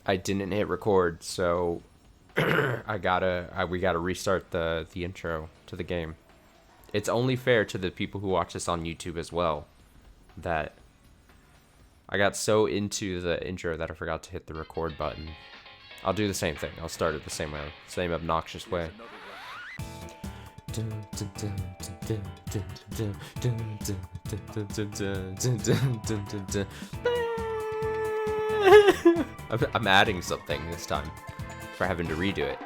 I didn't hit record, so we gotta restart the intro to the game. It's only fair to the people who watch this on YouTube as well that I got so into the intro that I forgot to hit the record button. I'll do the same thing. I'll start it the same way, same obnoxious way. I'm adding something this time for having to redo it.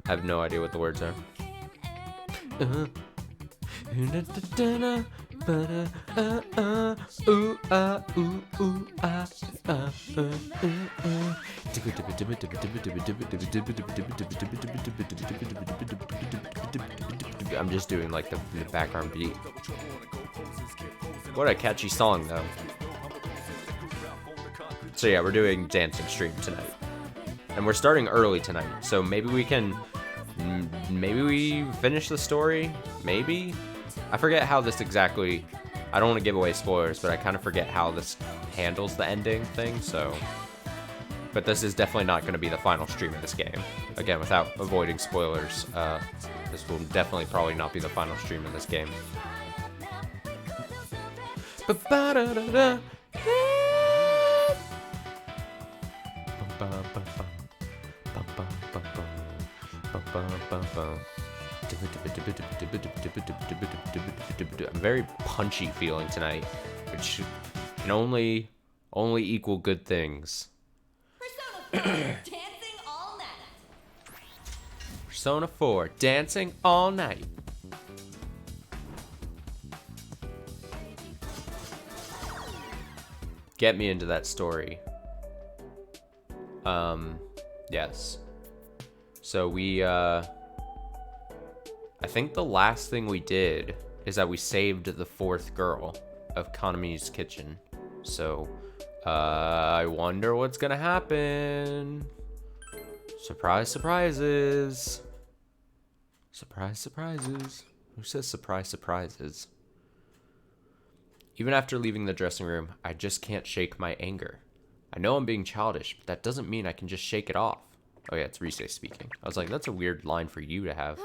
I have no idea what the words are. I'm just doing like the background beat. What a catchy song though. So yeah, we're doing dancing stream tonight. And we're starting early tonight, so maybe we finish the story, maybe? I forget how this exactly, I don't want to give away spoilers, but I kind of forget how this handles the ending thing, so. But this is definitely not going to be the final stream of this game. Again, without avoiding spoilers, this will definitely probably not be the final stream of this game. I'm very punchy feeling tonight, which can only equal good things. Dancing all night. Persona 4, dancing all night. Get me into that story. Yes. So we, I think the last thing we did is that we saved the fourth girl of Kanami's kitchen. So, I wonder what's gonna happen. Surprise, surprises. Surprise, surprises. Who says surprise, surprises? Even after leaving the dressing room, I just can't shake my anger. I know I'm being childish, but that doesn't mean I can just shake it off. Oh yeah, it's Rise speaking. I was like, that's a weird line for you to have.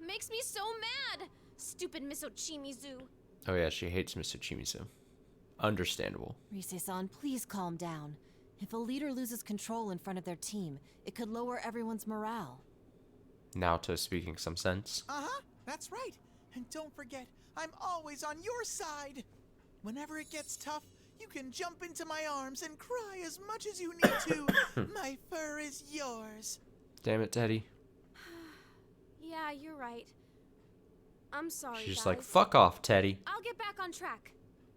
Makes me so mad. Stupid Miss Ochimizu. Oh yeah, she hates Mr. Chimizu. Understandable. Rise-san, please calm down. If a leader loses control in front of their team, it could lower everyone's morale. Naoto speaking some sense. Uh-huh, that's right. And don't forget, I'm always on your side. Whenever it gets tough, you can jump into my arms and cry as much as you need to. My fur is yours. Damn it, Teddy. Yeah, you're right. I'm sorry, She's just guys. like, fuck off, Teddy. I'll get back on track.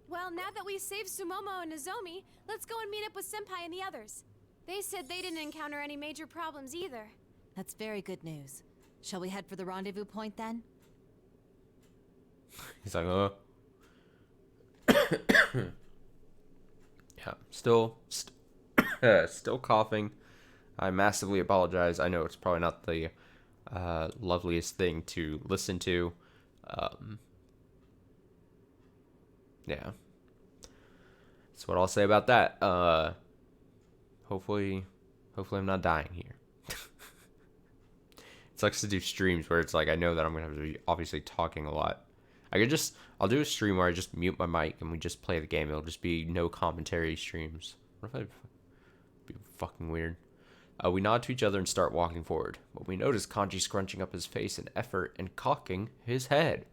Well, now that we've saved Sumomo and Nozomi, let's go and meet up with Senpai and the others. They said they didn't encounter any major problems either. That's very good news. Shall we head for the rendezvous point then? He's like, Yeah, still coughing. I massively apologize. I know it's probably not the loveliest thing to listen to. Yeah. That's what I'll say about that. Hopefully I'm not dying here. It sucks to do streams where it's like I know that I'm gonna have to be obviously talking a lot. I'll do a stream where I just mute my mic and we just play the game. It'll just be no commentary streams. What if I'd be fucking weird? We nod to each other and start walking forward. But we notice Kanji scrunching up his face in effort and cocking his head.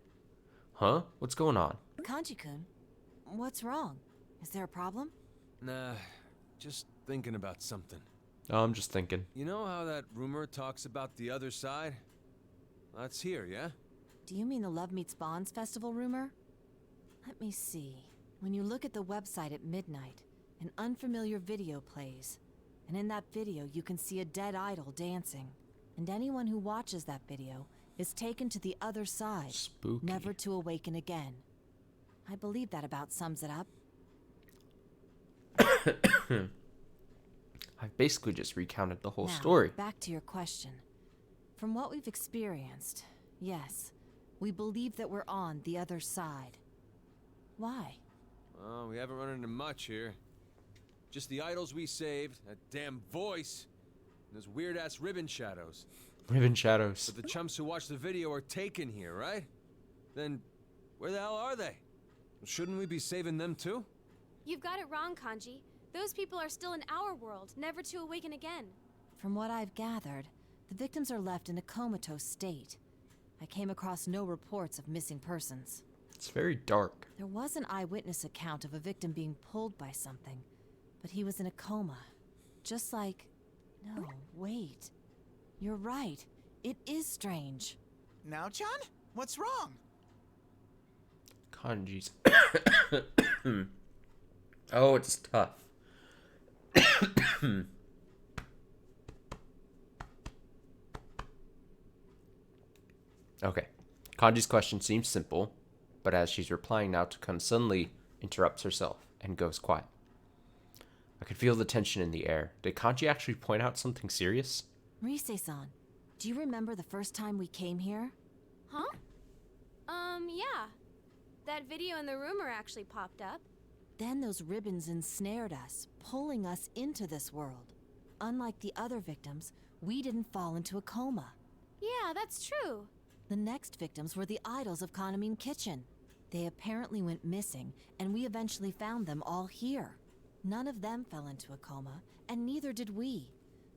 Huh? What's going on? Kanji-kun, what's wrong? Is there a problem? Nah, just thinking about something. Oh, I'm just thinking. You know how that rumor talks about the other side? That's here, yeah? Do you mean the Love Meets Bonds festival rumor? Let me see. When you look at the website at midnight, an unfamiliar video plays. And in that video, you can see a dead idol dancing. And anyone who watches that video is taken to the other side, Spooky. never to awaken again. I believe that about sums it up. I've basically just recounted the whole Now, story. back to your question. From what we've experienced, yes, we believe that we're on the other side. Why? We we haven't run into much here. Just the idols we saved, that damn voice, and those weird-ass ribbon shadows. Ribbon shadows. But the chumps who watched the video are taken here, right? Then, where the hell are they? Shouldn't we be saving them too? You've got it wrong, Kanji. Those people are still in our world, never to awaken again. From what I've gathered, the victims are left in a comatose state. I came across no reports of missing persons. It's very dark. There was an eyewitness account of a victim being pulled by something, but he was in a coma. Just like... No, wait. You're right. It is strange. Now, John? What's wrong? Kanji's. Oh, it's tough. Okay. Kanji's question seems simple, but as she's replying now, Takun suddenly interrupts herself and goes quiet. I could feel the tension in the air. Did Kanji actually point out something serious? Rise-san, do you remember the first time we came here? Huh? Yeah. That video and the rumor actually popped up. Then those ribbons ensnared us, pulling us into this world. Unlike the other victims, we didn't fall into a coma. Yeah, that's true. The next victims were the idols of Kanamine Kitchen. They apparently went missing, and we eventually found them all here. None of them fell into a coma, and neither did we.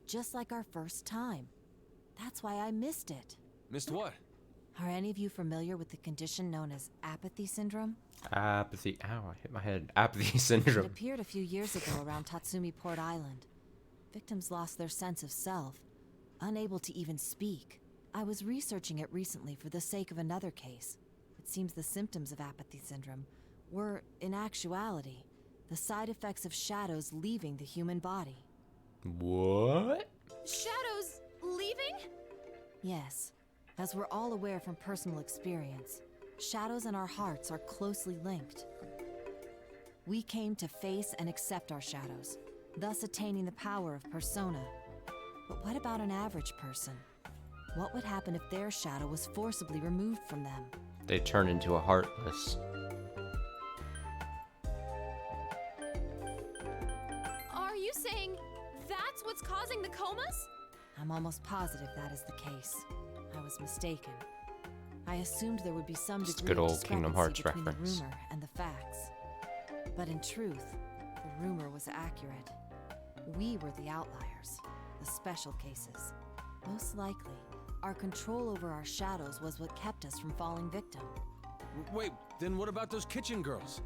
Just like our first time. That's why I missed it. Missed what? Are any of you familiar with the condition known as apathy syndrome? Apathy. Ow, I hit my head. Apathy It syndrome. appeared a few years ago around Tatsumi Port Island. Victims lost their sense of self, unable to even speak. I was researching it recently for the sake of another case. It seems the symptoms of apathy syndrome were, in actuality, the side effects of shadows leaving the human body. What? Shadows leaving? Yes, as we're all aware from personal experience, shadows and our hearts are closely linked. We came to face and accept our shadows, thus attaining the power of persona. But what about an average person? What would happen if their shadow was forcibly removed from them? They turn into a heartless. Are you saying that's what's causing the comas? I'm almost positive that is the case. I was mistaken. I assumed there would be some Just degree good of old Kingdom discrepancy Hearts between reference. the rumor and the facts. But in truth, the rumor was accurate. We were the outliers, the special cases. Most likely, our control over our shadows was what kept us from falling victim. Wait, then what about those kitchen girls?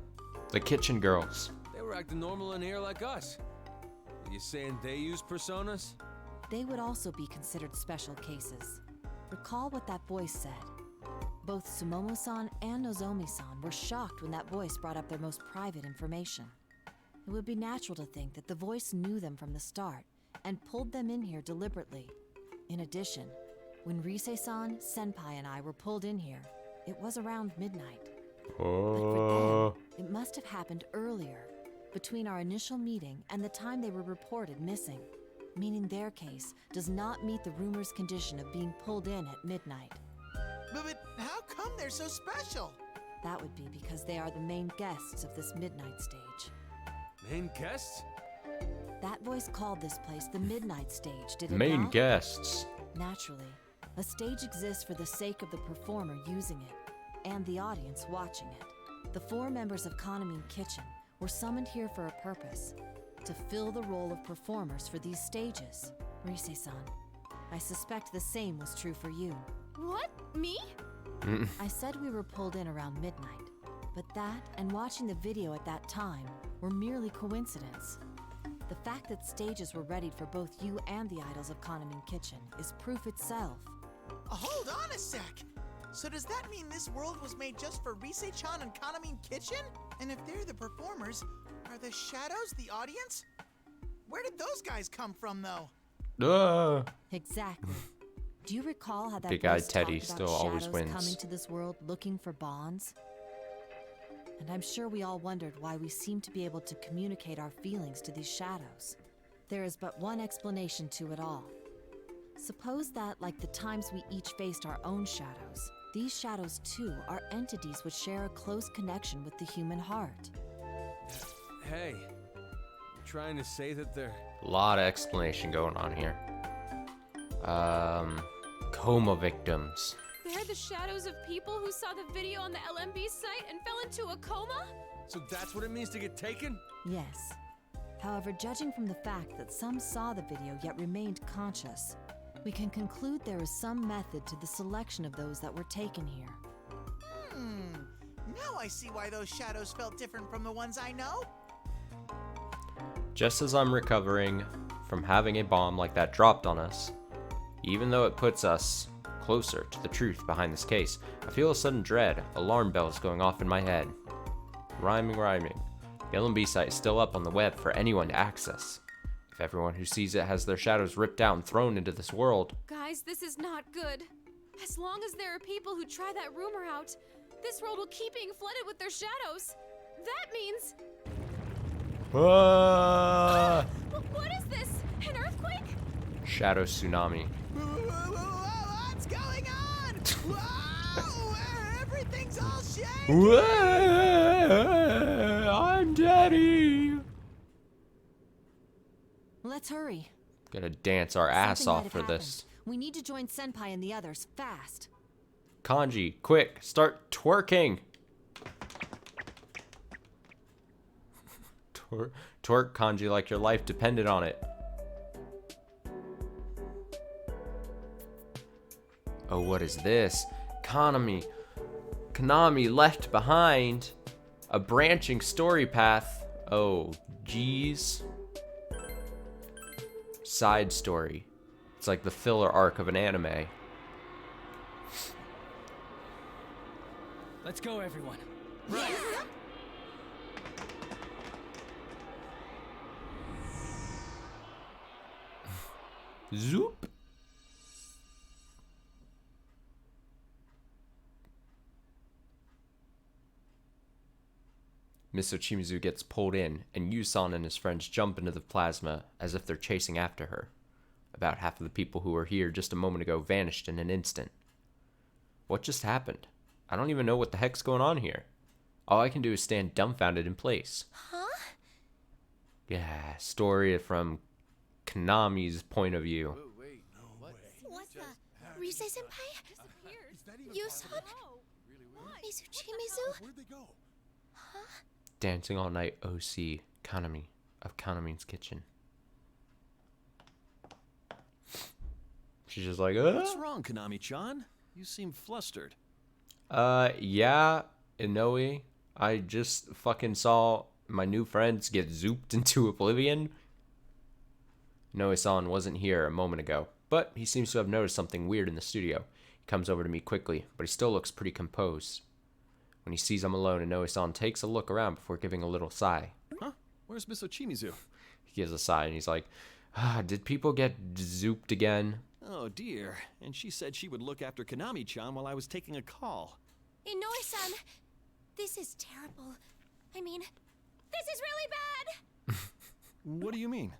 The kitchen girls. They were acting normal in here like us. Are you saying they use personas? They would also be considered special cases. Recall what that voice said. Both Sumomo-san and Nozomi-san were shocked when that voice brought up their most private information. It would be natural to think that the voice knew them from the start and pulled them in here deliberately. In addition, when Rise-san, Senpai, and I were pulled in here, it was around midnight. But for them, it must have happened earlier, between our initial meeting and the time they were reported missing, meaning their case does not meet the rumor's condition of being pulled in at midnight. But how come they're so special? That would be because they are the main guests of this midnight stage. Main guests? That voice called this place the midnight stage, did it Main not? guests. Naturally, a stage exists for the sake of the performer using it, and the audience watching it. The 4 members of Kanamine Kitchen were summoned here for a purpose, to fill the role of performers for these stages. Rise-san, I suspect the same was true for you. What? Me? I said we were pulled in around midnight, but that and watching the video at that time were merely coincidence. The fact that stages were readied for both you and the idols of Kanamine Kitchen is proof itself. Hold on a sec. So does that mean this world was made just for Rise-chan and Kanamine Kitchen? And if they're the performers, are the shadows the audience? Where did those guys come from, though? Exactly. Do you recall how that Big Eyed voice Teddy talked still about always shadows wins. coming to this world looking for bonds? And I'm sure we all wondered why we seemed to be able to communicate our feelings to these shadows. There is but one explanation to it all. Suppose that, like the times we each faced our own shadows, these shadows too are entities which share a close connection with the human heart. trying to say that they're... A lot of explanation going on here. Coma victims. They're the shadows of people who saw the video on the LMB site and fell into a coma? So that's what it means to get taken? Yes. However, judging from the fact that some saw the video yet remained conscious, we can conclude there is some method to the selection of those that were taken here. Now I see why those shadows felt different from the ones I know. Just as I'm recovering from having a bomb like that dropped on us, even though it puts us closer to the truth behind this case, I feel a sudden dread. Alarm bells going off in my head. Rhyming. The LMB site is still up on the web for anyone to access. If everyone who sees it has their shadows ripped out and thrown into this world. Guys, this is not good. As long as there are people who try that rumor out, this world will keep being flooded with their shadows. That means... What is this? An earthquake? Shadow tsunami. What's going on? Whoa! Everything's all shaky. I'm Daddy. Let's hurry. Gotta dance our ass Something might off have for happened. this. We need to join Senpai and the others, fast. Kanji, quick, start twerking. Twerk, Kanji, like your life depended on it. Oh, what is this? Konami left behind a branching story path. Oh, geez. Side story. It's like the filler arc of an anime. Let's go, everyone. Zoop. Miss Ochimizu gets pulled in, and Yusan and his friends jump into the plasma as if they're chasing after her. About half of the people who were here just a moment ago vanished in an instant. What just happened? I don't even know what the heck's going on here. All I can do is stand dumbfounded in place. Huh? Yeah, story from Konami's point of view. What the? Rise-senpai? Yusan? Mizuchimizu? Where'd they go? Dancing all night OC Konami of Konami's kitchen. She's just like, What's wrong, Konami-chan? You seem flustered. Yeah, Inoue. I just fucking saw my new friends get zooped into oblivion. Inoue-san wasn't here a moment ago, but he seems to have noticed something weird in the studio. He comes over to me quickly, but he still looks pretty composed. When he sees I'm alone, Inoue-san takes a look around before giving a little sigh. Huh? Where's Miss Ochimizu? He gives a sigh and he's like, did people get zooped again? Oh dear, and she said she would look after Konami-chan while I was taking a call. Inoue-san, this is terrible. I mean, this is really bad! What do you mean?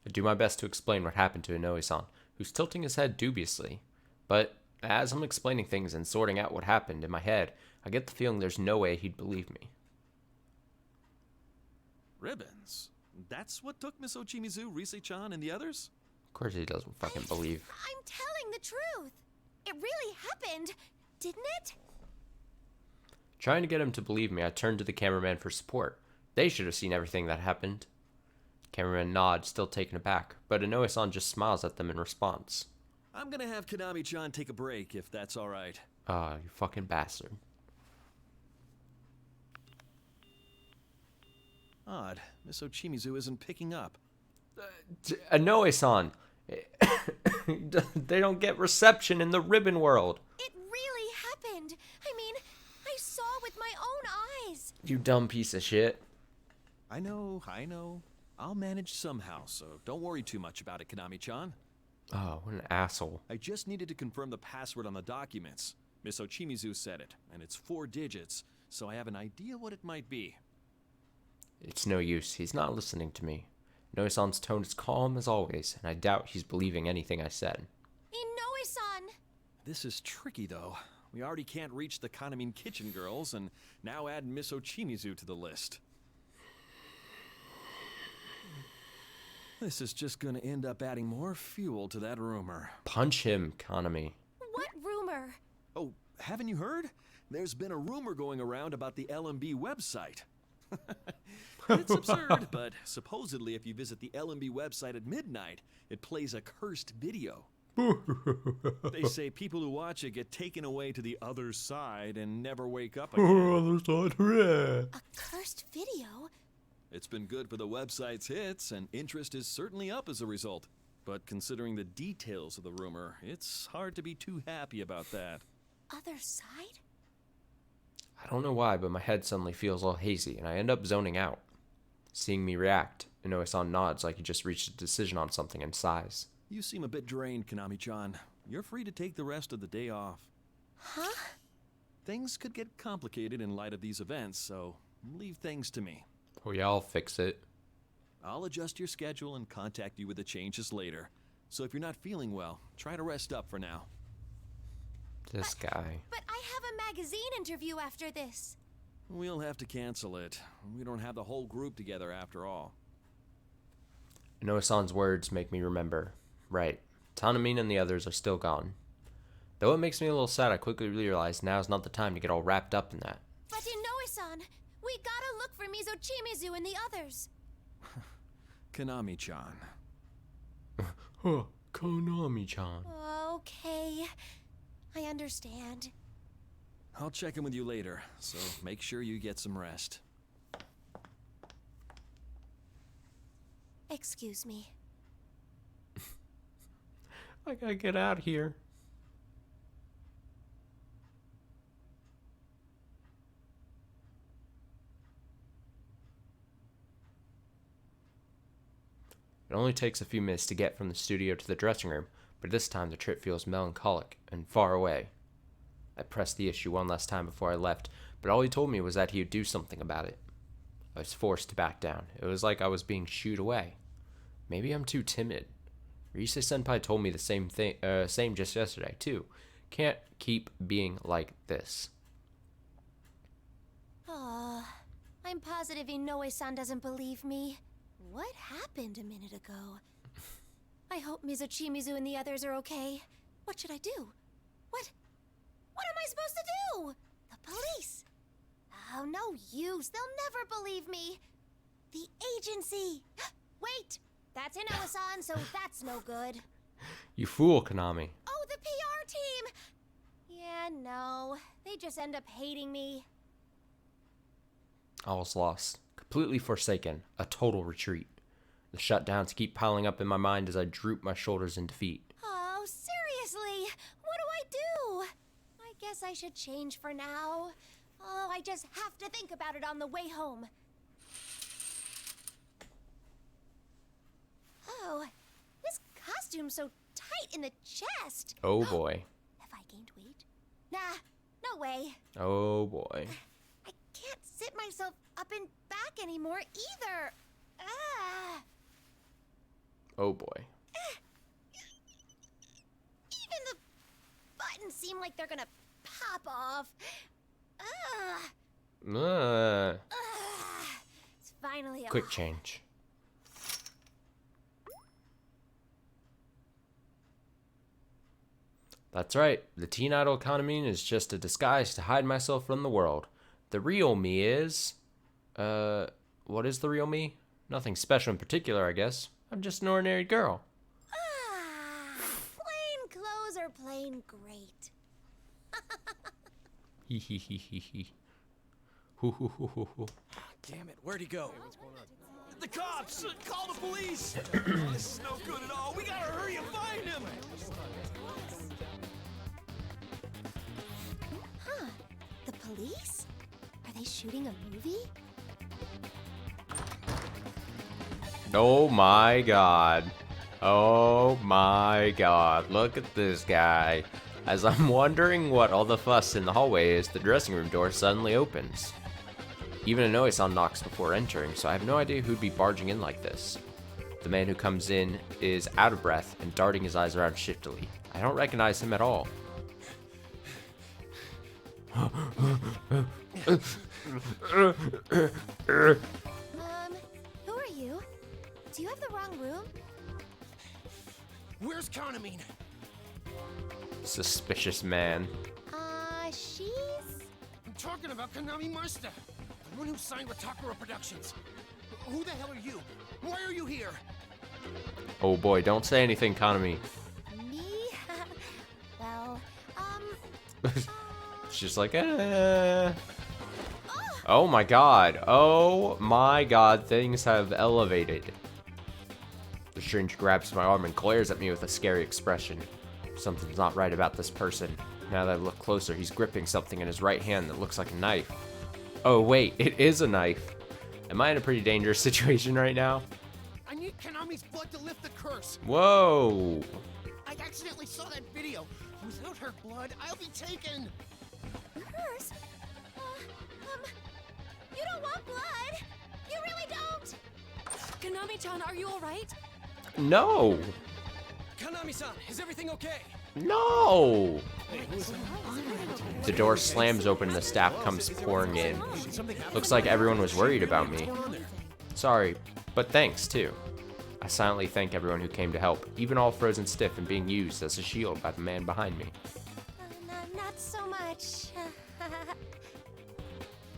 I do my best to explain what happened to Inoue-san, who's tilting his head dubiously. But as I'm explaining things and sorting out what happened in my head, I get the feeling there's no way he'd believe me. Ribbons? That's what took Miss Ochimizu, Rise-chan, and the others? Of course he doesn't fucking believe. I'm telling the truth. It really happened, didn't it? Trying to get him to believe me, I turned to the cameraman for support. They should have seen everything that happened. Cameraman nods, still taken aback, but Inoue-san just smiles at them in response. I'm gonna have Konami-chan take a break, if that's alright. Ah, you fucking bastard. Odd. Miss Ochimizu isn't picking up. Inoue-san! They don't get reception in the ribbon world. It really happened. I mean, I saw with my own eyes. You dumb piece of shit. I know. I'll manage somehow, so don't worry too much about it, Konami-chan. Oh, what an asshole. I just needed to confirm the password on the documents. Miss Ochimizu said it, and it's 4 digits, so I have an idea what it might be. It's no use. He's not listening to me. Inoue-san's tone is calm as always, and I doubt he's believing anything I said. Inoue-san! This is tricky, though. We already can't reach the Kanamin kitchen girls, and now add Miss Ochimizu to the list. This is just gonna end up adding more fuel to that rumor. Punch him, Konami. What rumor? Oh, haven't you heard? There's been a rumor going around about the LMB website. It's absurd, but supposedly if you visit the LMB website at midnight, it plays a cursed video. They say people who watch it get taken away to the other side and never wake up again. A cursed video? It's been good for the website's hits, and interest is certainly up as a result. But considering the details of the rumor, it's hard to be too happy about that. Other side? I don't know why, but my head suddenly feels all hazy, and I end up zoning out. Seeing me react, Inoue-san nods like he just reached a decision on something and sighs. You seem a bit drained, Konami-chan. You're free to take the rest of the day off. Huh? Things could get complicated in light of these events, so leave things to me. Oh yeah, I'll fix it. I'll adjust your schedule and contact you with the changes later. So if you're not feeling well, try to rest up for now. This guy. But I have a magazine interview after this. We'll have to cancel it. We don't have the whole group together after all. Inoue-san's words make me remember. Right, Tanamine and the others are still gone. Though it makes me a little sad, I quickly realize now's not the time to get all wrapped up in that. But Inoue-san, we gotta look for Mizochimizu and the others. Konami-chan. Huh, Konami-chan. Okay, I understand. I'll check in with you later, so make sure you get some rest. Excuse me. I gotta get out of here. It only takes a few minutes to get from the studio to the dressing room, but this time the trip feels melancholic and far away. I pressed the issue one last time before I left, but all he told me was that he would do something about it. I was forced to back down. It was like I was being shooed away. Maybe I'm too timid. Rise-senpai told me the same just yesterday, too. Can't keep being like this. I'm positive Inoue-san doesn't believe me. What happened a minute ago? I hope Mizochimizu and the others are okay. What should I do? What am I supposed to do? The police. Oh, no use. They'll never believe me. The agency. Wait, that's Inoue-san, so that's no good. You fool, Konami. Oh, the PR team. Yeah, no. They just end up hating me. I was lost. Completely forsaken. A total retreat. The shutdowns keep piling up in my mind as I droop my shoulders in defeat. Oh, seriously? What do I do? I guess I should change for now. Oh, I just have to think about it on the way home. Oh, this costume's so tight in the chest. Oh boy. Have I gained weight? Nah, no way. Oh boy. I can't sit myself up and back anymore either. Ah. Oh boy. Even the buttons seem like they're gonna pop off. It's finally Quick off. change. That's right. The teen idol economy is just a disguise to hide myself from the world. The real me is... what is the real me? Nothing special in particular, I guess. I'm just an ordinary girl. Plain clothes are plain great. Hee hee hee hee hee. Hoo hoo hoo hoo hoo. Damn it, where'd he go? The cops! Call the police! This is no good at all. We gotta hurry and find him! Huh. The police? Are they shooting a movie? Oh my god. Oh my god. Look at this guy. As I'm wondering what all the fuss in the hallway is, the dressing room door suddenly opens. Even Inoue-san knocks before entering, so I have no idea who'd be barging in like this. The man who comes in is out of breath and darting his eyes around shiftily. I don't recognize him at all. Who are you? Do you have the wrong room? Where's Kanamine? Suspicious man. She's... I'm talking about Kanami Masta, the one who signed with Takara Productions. Who the hell are you? Why are you here? Oh boy, don't say anything, Kanami. Me? Well, She's like, Oh my god. Oh my god, things have elevated. The stranger grabs my arm and glares at me with a scary expression. Something's not right about this person. Now that I look closer, he's gripping something in his right hand that looks like a knife. Oh wait, it is a knife. Am I in a pretty dangerous situation right now? I need Kanami's blood to lift the curse. Whoa. I accidentally saw that video. Without her blood, I'll be taken. hers? You don't want blood. You really don't. Kanami-chan, are you alright? No. Kanami-san, is everything okay? No. The door slams open and the staff comes pouring in. Looks like everyone was worried about me. Sorry, but thanks too. I silently thank everyone who came to help, even all frozen stiff and being used as a shield by the man behind me. Not so much.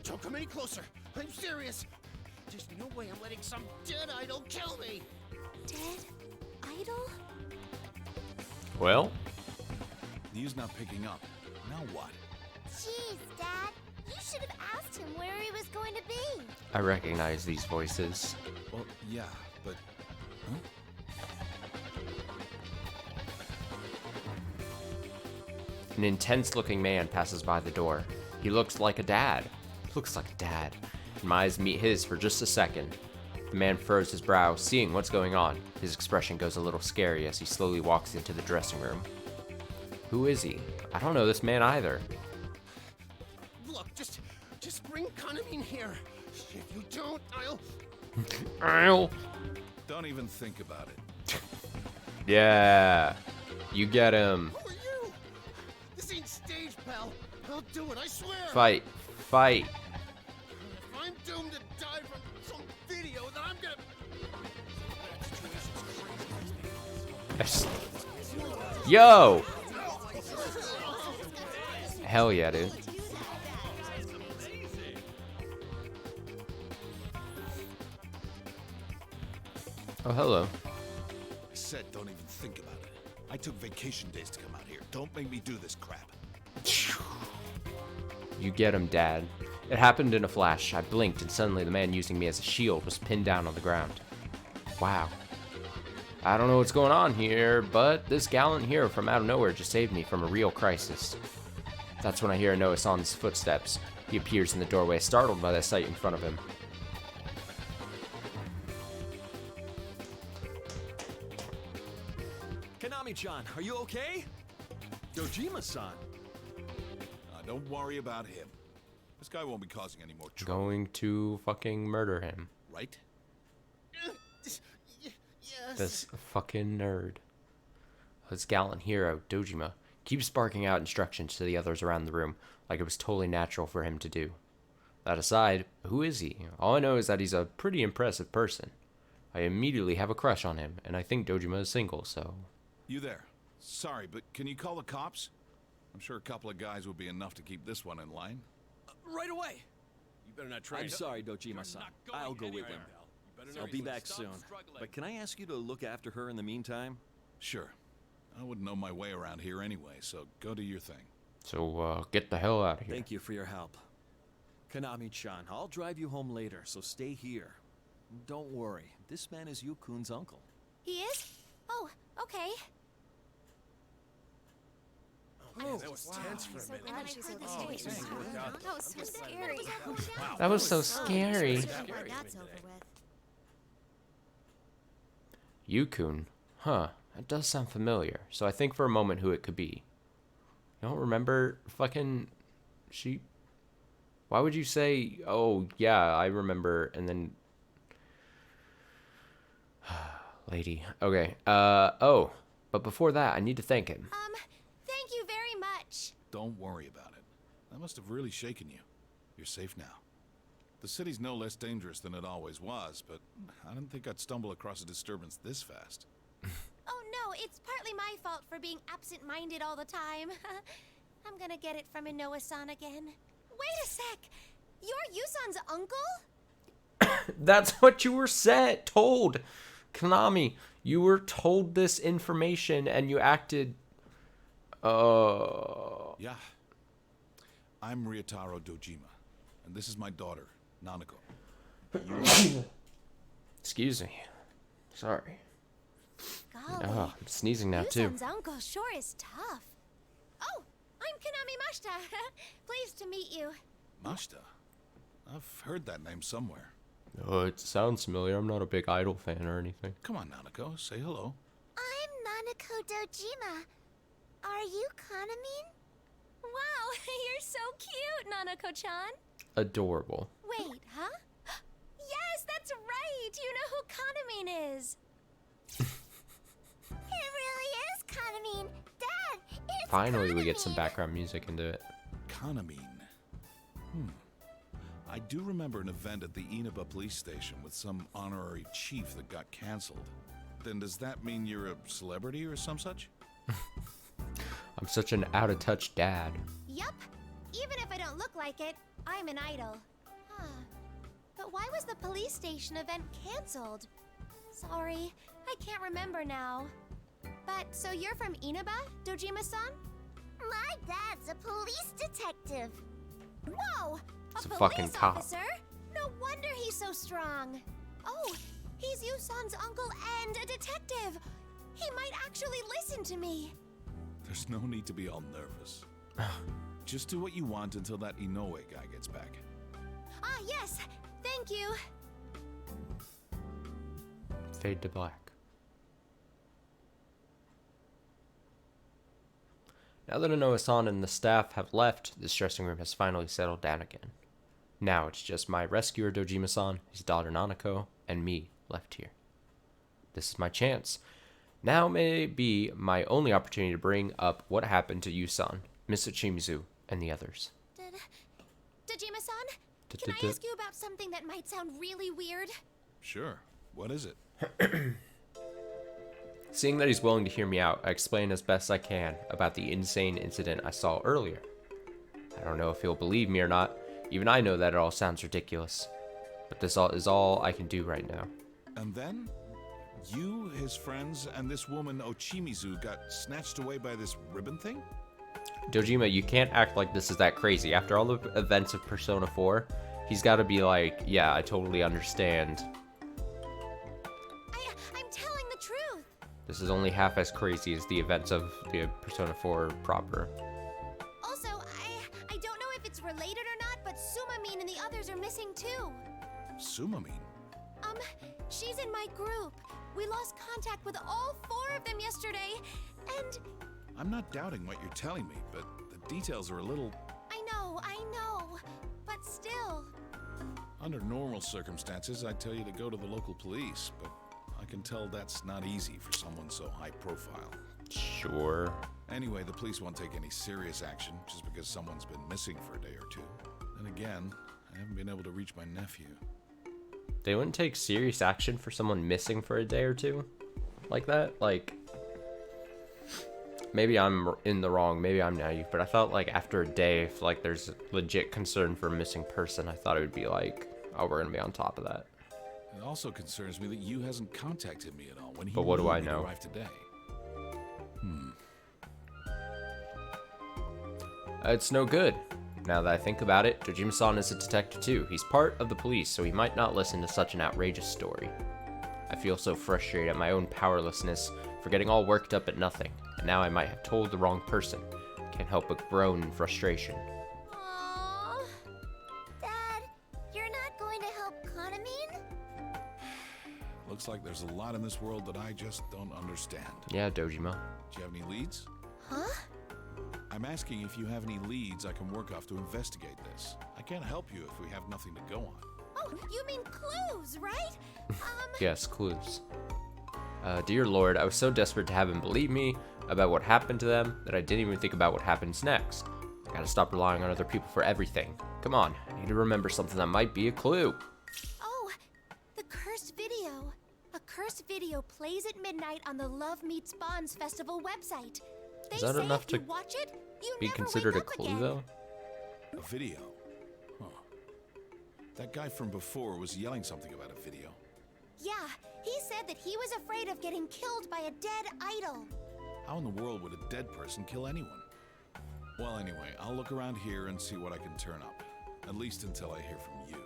Don't come any closer. I'm serious. There's no way I'm letting some dead idol kill me. Dead idol? Well, He's not picking up. Now what? Jeez, Dad. You should have asked him where he was going to be. I recognize these voices. Well, yeah, but... Huh? An intense-looking man passes by the door. He looks like a dad. And my eyes meet his for just a second. The man furrows his brow, seeing what's going on. His expression goes a little scary as he slowly walks into the dressing room. Who is he? I don't know this man either. Look, just bring Kanamine here. If you don't, Ow. Don't even think about it. Yeah. You get him. Who are you? This ain't stage, pal. I'll do it, I swear. Fight. If I'm doomed to die from some video, then I'm gonna... That situation's crazy. Yo! Hell yeah, dude. Oh, hello. I said don't even think about it. I took vacation days to come out here. Don't make me do this crap. You get him, Dad. It happened in a flash. I blinked, and suddenly the man using me as a shield was pinned down on the ground. Wow. I don't know what's going on here, but this gallant hero from out of nowhere just saved me from a real crisis. That's when I hear Inoue-san's footsteps. He appears in the doorway, startled by the sight in front of him. Kanami-chan, are you okay? Dojima-san. Don't worry about him. This guy won't be causing any more trouble. Going to fucking murder him. Right? Yes. This fucking nerd. This gallant hero, Dojima, keeps barking out instructions to the others around the room, like it was totally natural for him to do. That aside, who is he? All I know is that he's a pretty impressive person. I immediately have a crush on him, and I think Dojima is single, so... You there. Sorry, but can you call the cops? I'm sure a couple of guys would be enough to keep this one in line. Right away. You better not try. I'm sorry, Dojima-san. I'll go with them. I'll be back soon. But can I ask you to look after her in the meantime? Sure. I wouldn't know my way around here anyway, so go do your thing. So, get the hell out of here. Thank you for your help. Kanami-chan, I'll drive you home later, so stay here. Don't worry, this man is Yu-kun's uncle. He is? Oh, okay. Oh, that was tense for a minute. And then I heard the stage. That was so scary. That was so scary. That's over with. Yu-kun. Huh. That does sound familiar. So I think for a moment who it could be. You don't remember fucking... She... Why would you say, oh, yeah, I remember, and then... Lady. Okay. Oh. But before that, I need to thank him. Thank you very much. Don't worry about it. That must have really shaken you. You're safe now. The city's no less dangerous than it always was, but I didn't think I'd stumble across a disturbance this fast. Oh it's partly my fault for being absent-minded all the time. I'm gonna get it from Inoue-san again. Wait a sec! You're Yusan's uncle? That's what you were told. Konami, you were told this information and you acted... Yeah. I'm Ryotaro Dojima, and this is my daughter, Nanako. Excuse me. Sorry. Golly, Oh, I'm sneezing now, too. Yusan's uncle sure is tough. Oh, I'm Konami Mashita. Pleased to meet you. Mashita? I've heard that name somewhere. Oh, it sounds familiar. I'm not a big Idol fan or anything. Come on, Nanako, say hello. I'm Nanako Dojima. Are you Kanamine? Wow, you're so cute, Nanako-chan. Adorable. Wait, huh? Yes, that's right. You know who Kanamine is. It really is Kanamine. Dad, it's Finally, we get some Kanamine. background music into it. Kanamine. I do remember an event at the Inaba police station with some honorary chief that got cancelled. Then does that mean you're a celebrity or some such? I'm such an out-of-touch dad. Yup. Even if I don't look like it, I'm an idol. Huh. But why was the police station event cancelled? Sorry, I can't remember now. But, so you're from Inaba, Dojima-san? My dad's a police detective. Whoa! It's a police fucking cop. officer? No wonder he's so strong. Oh, he's Yusan's uncle and a detective. He might actually listen to me. There's no need to be all nervous. Just do what you want until that Inoue guy gets back. Ah, yes. Thank you. Fade to black. Now that Inoue-san and the staff have left, this dressing room has finally settled down again. Now it's just my rescuer Dojima-san, his daughter Nanako, and me left here. This is my chance. Now may be my only opportunity to bring up what happened to Yusan, Miss Uchimizu, and the others. Dojima-san? Can I ask you about something that might sound really weird? Sure. What is it? Seeing that he's willing to hear me out, I explain as best I can about the insane incident I saw earlier. I don't know if he'll believe me or not. Even I know that it all sounds ridiculous. But this is all I can do right now. And then? You, his friends, and this woman Ochimizu got snatched away by this ribbon thing? Dojima, you can't act like this is that crazy. After all the events of Persona 4, he's got to be like, yeah, I totally understand. I'm telling the truth. This is only half as crazy as the events of the Persona 4 proper. Also, I don't know if it's related or not, but Sumamine and the others are missing too. Sumamine? She's in my group. We lost contact with all 4 of them yesterday, and... I'm not doubting what you're telling me, but the details are a little... I know, but still... Under normal circumstances, I'd tell you to go to the local police, but I can tell that's not easy for someone so high profile. Sure. Anyway, the police won't take any serious action just because someone's been missing for a day or two. Then again, I haven't been able to reach my nephew. They wouldn't take serious action for someone missing for a day or two? Like that? Like... Maybe I'm in the wrong, maybe I'm naive, but I thought like after a day, if like there's legit concern for a missing person, I thought it would be like, oh, we're gonna be on top of that. It also concerns me that you hasn't contacted me at all when he But what do I knew know? he'd arrive today. It's no good. Now that I think about it, Dojima-san is a detective too. He's part of the police, so he might not listen to such an outrageous story. I feel so frustrated at my own powerlessness for getting all worked up at nothing, and now I might have told the wrong person. Can't help but groan in frustration. Aww. Dad, you're not going to help Kanamine? Looks like there's a lot in this world that I just don't understand. Yeah, Dojima. Do you have any leads? Huh? I'm asking if you have any leads I can work off to investigate this. I can't help you if we have nothing to go on. Oh, you mean clues, right? Yes, clues. Dear Lord, I was so desperate to have him believe me about what happened to them that I didn't even think about what happens next. I gotta stop relying on other people for everything. Come on, I need to remember something that might be a clue. Oh, the cursed video. A cursed video plays at midnight on the Love Meets Bonds Festival website. They Is that say enough if you to watch it, you be never considered a wake up clue, again. though? A video? Huh. That guy from before was yelling something about a video. Yeah, he said that he was afraid of getting killed by a dead idol. How in the world would a dead person kill anyone? Well, anyway, I'll look around here and see what I can turn up. At least until I hear from you.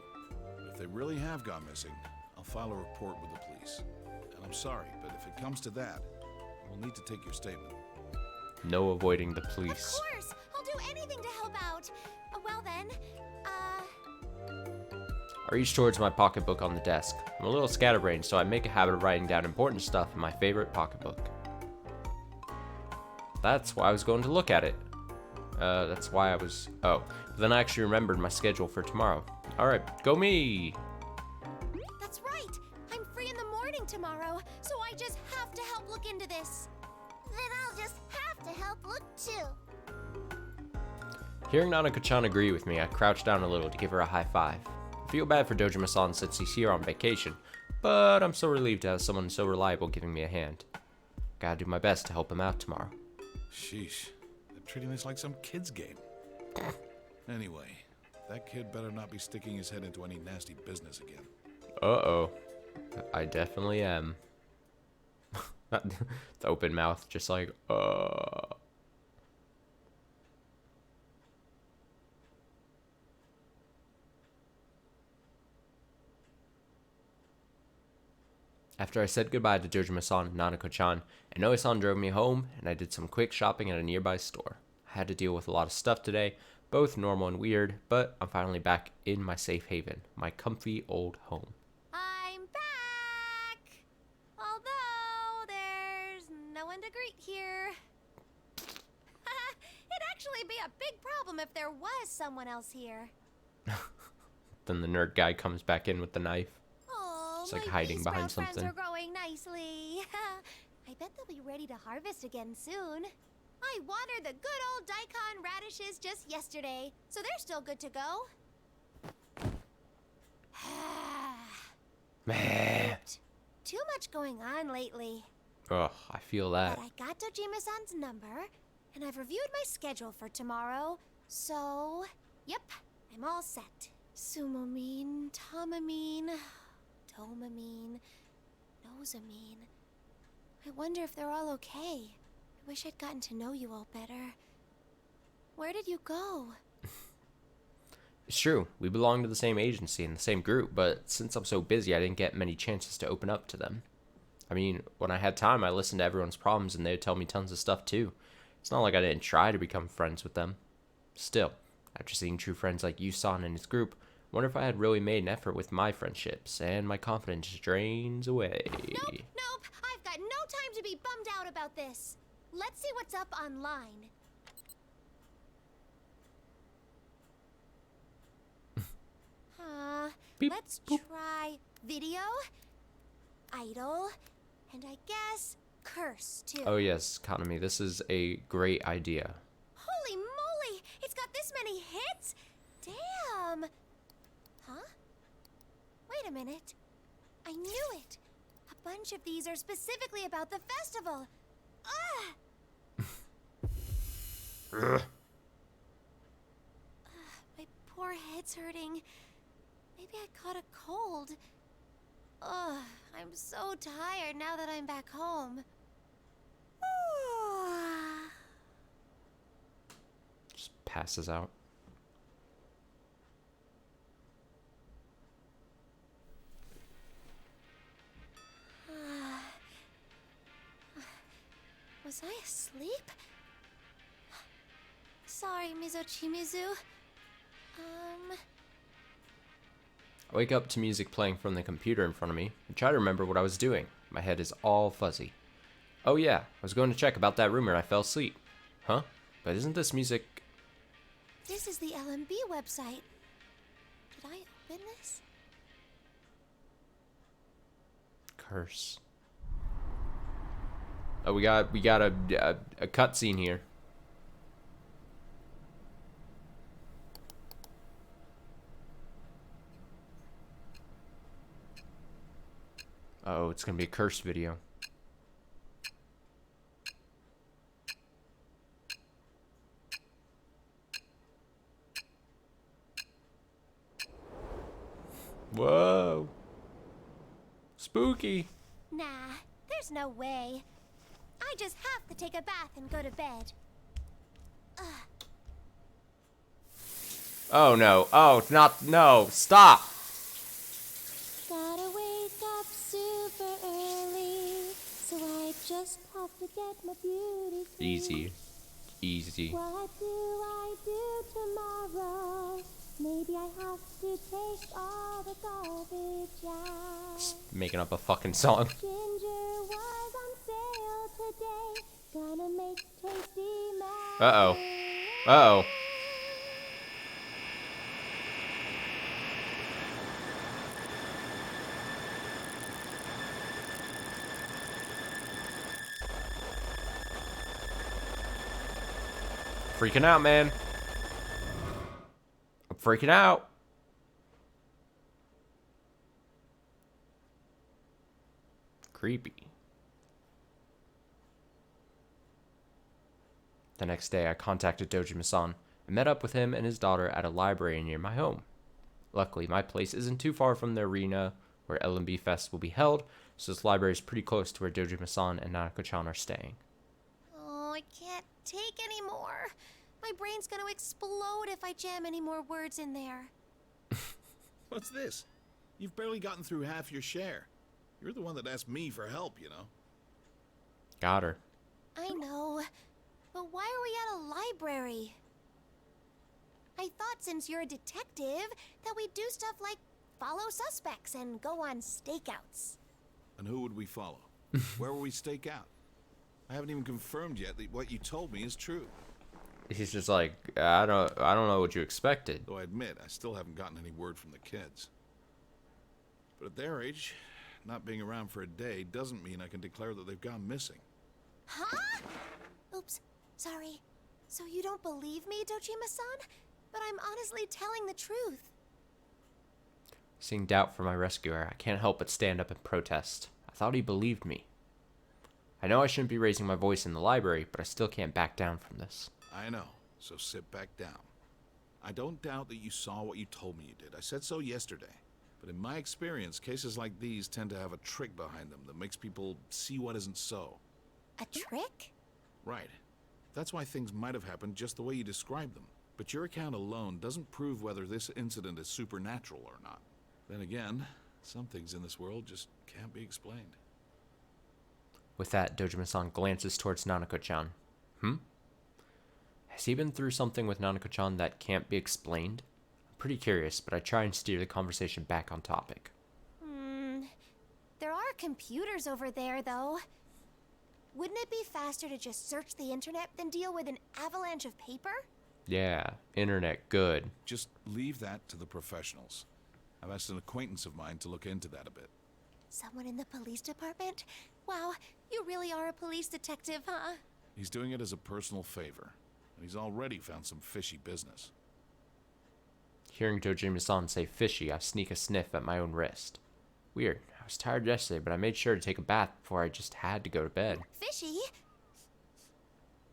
If they really have gone missing, I'll file a report with the police. And I'm sorry, but if it comes to that, we'll need to take your statement. No avoiding the Of police. course, I'll do anything to help out. Well then, I reach towards my pocketbook on the desk. I'm a little scatterbrained, so I make a habit of writing down important stuff in my favorite pocketbook. That's why I was going to look at it. That's why I was... Oh, but then I actually remembered my schedule for tomorrow. Alright, go me! that's right. I'm free in the morning tomorrow, so I just have to help look into this. Then I'll just have to help look too. Hearing Nanako-chan agree with me, I crouch down a little to give her a high five. I feel bad for Dojima-san since he's here on vacation, but I'm so relieved to have someone so reliable giving me a hand. Gotta do my best to help him out tomorrow. Sheesh. They're treating this like some kid's game. Anyway, that kid better not be sticking his head into any nasty business again. Uh-oh. I definitely am. The open mouth, just like, After I said goodbye to Dojima-san and Nanako-chan, Inoue-san drove me home, and I did some quick shopping at a nearby store. I had to deal with a lot of stuff today, both normal and weird, but I'm finally back in my safe haven, my comfy old home. I'm back! Although there's no one to greet here. It'd actually be a big problem if there was someone else here. Then the nerd guy comes back in with the knife. Oh, It's like my hiding bee behind sprout friends something. are growing nicely. I bet they'll be ready to harvest again soon. I watered the good old daikon radishes just yesterday, so they're still good to go. Meh. Too much going on lately. Ugh, I feel that. But I got Dojima-san's number, and I've reviewed my schedule for tomorrow, so... Yep, I'm all set. Sumomine, Tomamine, Domamine, Nosamine. I wonder if they're all okay. I wish I'd gotten to know you all better. Where did you go? It's true, we belong to the same agency and the same group, but since I'm so busy, I didn't get many chances to open up to them. I mean, when I had time, I listened to everyone's problems and they'd tell me tons of stuff too. It's not like I didn't try to become friends with them. Still, after seeing true friends like Yusan and his group, I wonder if I had really made an effort with my friendships, and my confidence drains away. Nope, I've got no time to be bummed out about this. Let's see what's up online. Beep, Let's boop. try video, idol, and I guess curse too. Oh yes, Kanami, this is a great idea. Holy moly! It's got this many hits? Damn! Huh? Wait a minute. I knew it. A bunch of these are specifically about the festival. Ugh! My poor head's hurting. Maybe I caught a cold. Ugh, I'm so tired now that I'm back home. Just passes out. Was I asleep? Sorry, Mizochimizu. I wake up to music playing from the computer in front of me and try to remember what I was doing. My head is all fuzzy. Oh yeah, I was going to check about that rumor and I fell asleep. Huh? But isn't this music... This is the LMB website. Did I open this? Curse. Oh, we got a cutscene here. Oh, it's gonna be a cursed video. Whoa. Spooky. Nah, there's no way. I just have to take a bath and go to bed. Oh no. Oh, not. No. Stop. Gotta wake up super early, so I just have to get my beauty sleep. Easy. Easy. What do I do tomorrow? Maybe I have to take all the garbage out. Making up a fucking song. Ginger was on sale today. Gonna make tasty mac. Uh-oh. Uh-oh. Freaking out, man. I'm freaking out. Creepy. The next day, I contacted Dojima-san and met up with him and his daughter at a library near my home. Luckily, my place isn't too far from the arena where LMB Fest will be held, so this library is pretty close to where Dojima-san and Nanako-chan are staying. Oh, I can't take any more. My brain's gonna explode if I jam any more words in there. What's this? You've barely gotten through half your share. You're the one that asked me for help, you know. Got her. I know, but why are we at a library? I thought since you're a detective that we'd do stuff like follow suspects and go on stakeouts. And who would we follow? Where will we stake out? I haven't even confirmed yet that what you told me is true. He's just like, I don't know what you expected. Though I admit, I still haven't gotten any word from the kids. But at their age, not being around for a day doesn't mean I can declare that they've gone missing. Huh? Oops, sorry. So you don't believe me, Dojima-san? But I'm honestly telling the truth. Seeing doubt from my rescuer, I can't help but stand up and protest. I thought he believed me. I know I shouldn't be raising my voice in the library, but I still can't back down from this. I know, so sit back down. I don't doubt that you saw what you told me you did. I said so yesterday. But in my experience, cases like these tend to have a trick behind them that makes people see what isn't so. A trick? Right. That's why things might have happened just the way you described them. But your account alone doesn't prove whether this incident is supernatural or not. Then again, some things in this world just can't be explained. With that, Dojima-san glances towards Nanako-chan. Has he been through something with Nanako-chan that can't be explained? I'm pretty curious, but I try and steer the conversation back on topic. There are computers over there, though. Wouldn't it be faster to just search the internet than deal with an avalanche of paper? Yeah, internet, good. Just leave that to the professionals. I've asked an acquaintance of mine to look into that a bit. Someone in the police department? Wow, you really are a police detective, huh? He's doing it as a personal favor, and he's already found some fishy business. Hearing Dojima-san say fishy, I sneak a sniff at my own wrist. Weird. I was tired yesterday, but I made sure to take a bath before I just had to go to bed. Fishy?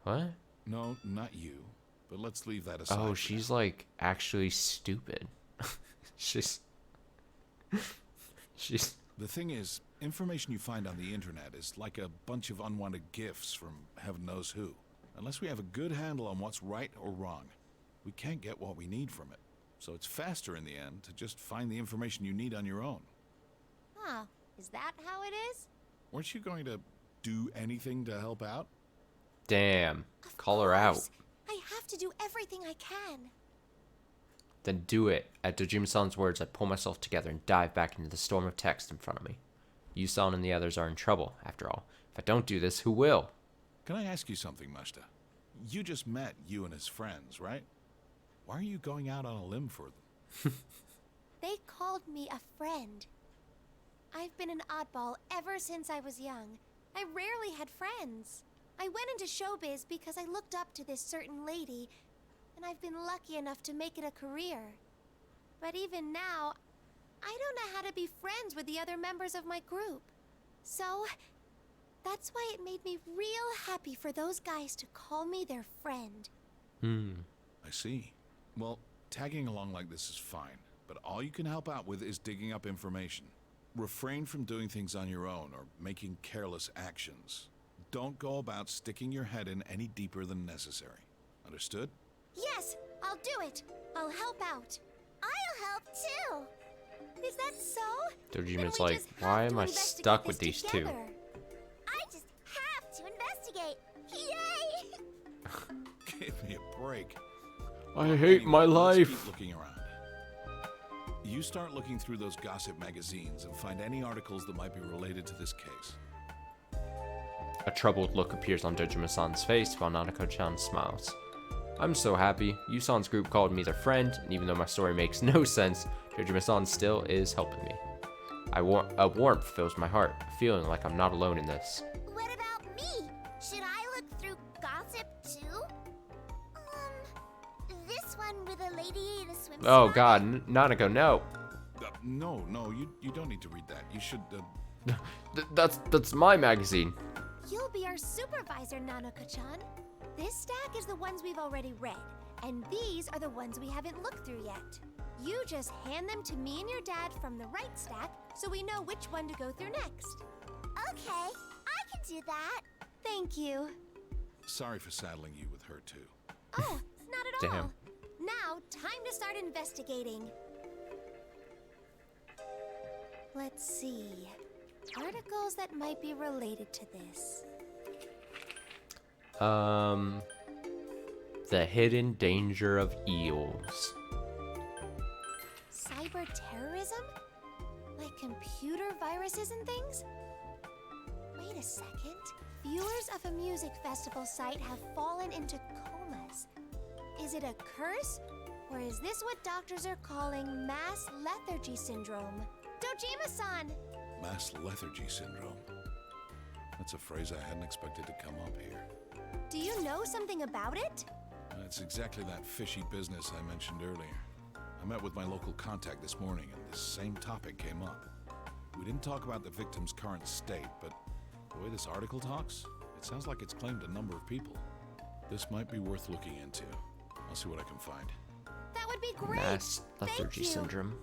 What? No, not you. But let's leave that aside. Oh, for she's now. like actually stupid. she's The thing is, information you find on the internet is like a bunch of unwanted gifts from heaven knows who. Unless we have a good handle on what's right or wrong, we can't get what we need from it. So it's faster in the end to just find the information you need on your own. Huh, is that how it is? Weren't you going to do anything to help out? damn. Of Call her out. course. I have to do everything I can. Then do it. At Dojima-san's words, I pull myself together and dive back into the storm of text in front of me. Yu-san and the others are in trouble, after all. If I don't do this, who will? Can I ask you something, Mashita? You just met you and his friends, right? Why are you going out on a limb for them? They called me a friend. I've been an oddball ever since I was young. I rarely had friends. I went into showbiz because I looked up to this certain lady, and I've been lucky enough to make it a career. But even now, I don't know how to be friends with the other members of my group. So, that's why it made me real happy for those guys to call me their friend. I see. Well, tagging along like this is fine, but all you can help out with is digging up information. Refrain from doing things on your own or making careless actions. Don't go about sticking your head in any deeper than necessary. Understood? Yes, I'll do it. I'll help out. I'll help too. Is that so? Dojima's Then we like, just why have am to I investigate stuck with this these two? together. I just have to investigate. Yay! Give me a break. I hate my Let's life. keep looking around. You start looking through those gossip magazines and find any articles that might be related to this case. A troubled look appears on Dojima-san's face while Nanako-chan smiles. I'm so happy. Yusan's group called me their friend, and even though my story makes no sense, Dojima-san still is helping me. A warmth fills my heart, feeling like I'm not alone in this. What about me? Should I look through gossip too? This one with a lady in a swimsuit. Oh on god, it? Nanako, no. No, you don't need to read that. You should, That's my magazine. You'll be our supervisor, Nanako-chan. This stack is the ones we've already read, and these are the ones we haven't looked through yet. You just hand them to me and your dad from the right stack, so we know which one to go through next. Okay, I can do that. Thank you. Sorry for saddling you with her, too. Oh, not at Damn. all. Now, time to start investigating. Let's see. Articles that might be related to this. The hidden danger of eels. Cyber terrorism? Like computer viruses and things? Wait a second. Viewers of a music festival site have fallen into comas. Is it a curse? Or is this what doctors are calling mass lethargy syndrome? Dojima-san! Mass lethargy syndrome. That's a phrase I hadn't expected to come up here. Do you know something about it? It's exactly that fishy business I mentioned earlier. I met with my local contact this morning, and this same topic came up. We didn't talk about the victim's current state, but the way this article talks, it sounds like it's claimed a number of people. This might be worth looking into. I'll see what I can find. That would be great. Mass lethargy Thank you. syndrome.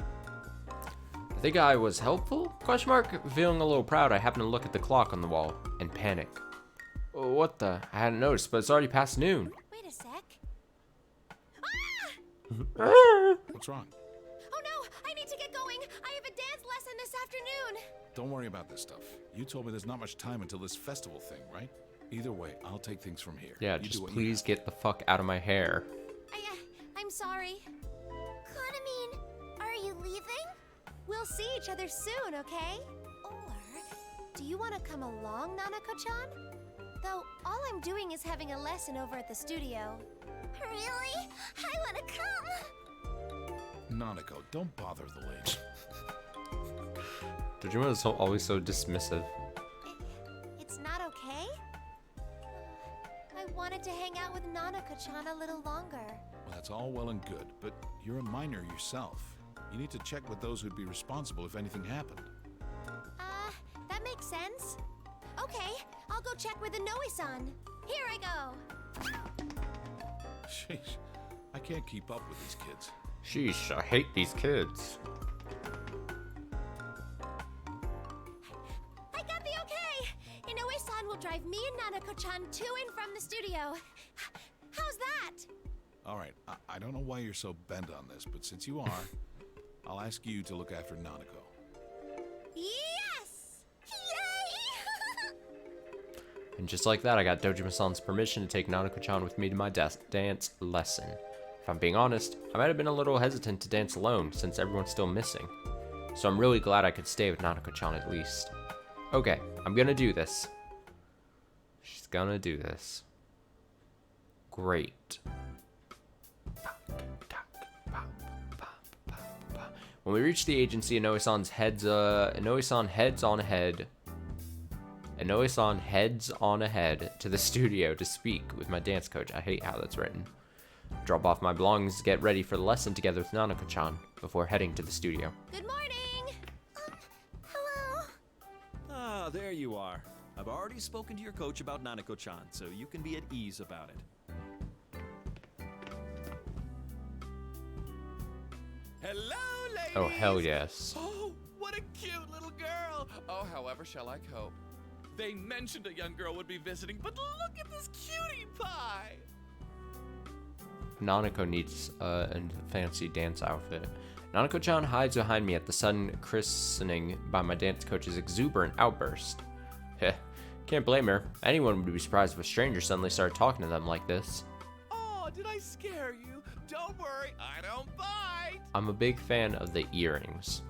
I think I was helpful? Question mark. Feeling a little proud, I happen to look at the clock on the wall and panic. Oh, what the? I hadn't noticed, but it's already past noon. Wait a sec. What's wrong? Oh no, I need to get going. I have a dance lesson this afternoon. Don't worry about this stuff. You told me there's not much time until this festival thing, right? Either way, I'll take things from here. Yeah, You do just what you please have. get the fuck out of my hair. I'm sorry. Konamine, are you leaving? We'll see each other soon, okay? Or do you want to come along, Nanako-chan? Though all I'm doing is having a lesson over at the studio. Really? I want to come. Nanako, don't bother the lady. Dojima is always so dismissive. It's not okay? I wanted to hang out with Nanako-chan a little longer. Well, that's all well and good, but you're a minor yourself. You need to check with those who'd be responsible if anything happened. That makes sense. Okay, I'll go check with Inoue-san. Here I go. Sheesh, I can't keep up with these kids. Sheesh, I hate these kids. I got the okay. Inoue-san will drive me and Nanako-chan to and from the studio. How's that? All right, I don't know why you're so bent on this, but since you are, I'll ask you to look after Nanako. Yes! Yay! And just like that, I got Dojima-san's permission to take Nanako-chan with me to my dance lesson. If I'm being honest, I might have been a little hesitant to dance alone since everyone's still missing. So I'm really glad I could stay with Nanako-chan at least. Okay, I'm gonna do this. She's gonna do this. Great. When we reach the agency, Inoue-san heads on ahead to the studio to speak with my dance coach. I hate how that's written. Drop off my belongings, get ready for the lesson together with Nanako-chan before heading to the studio. Good morning! Hello? there you are. I've already spoken to your coach about Nanako-chan, so you can be at ease about it. Hello, ladies! Oh, hell yes. Oh, what a cute little girl! Oh, however shall I cope? They mentioned a young girl would be visiting, but look at this cutie pie! Nanako needs a fancy dance outfit. Nanako-chan hides behind me at the sudden christening by my dance coach's exuberant outburst. Heh, can't blame her. Anyone would be surprised if a stranger suddenly started talking to them like this. Oh, did I scare you? Don't worry, I don't bite! I'm a big fan of the earrings.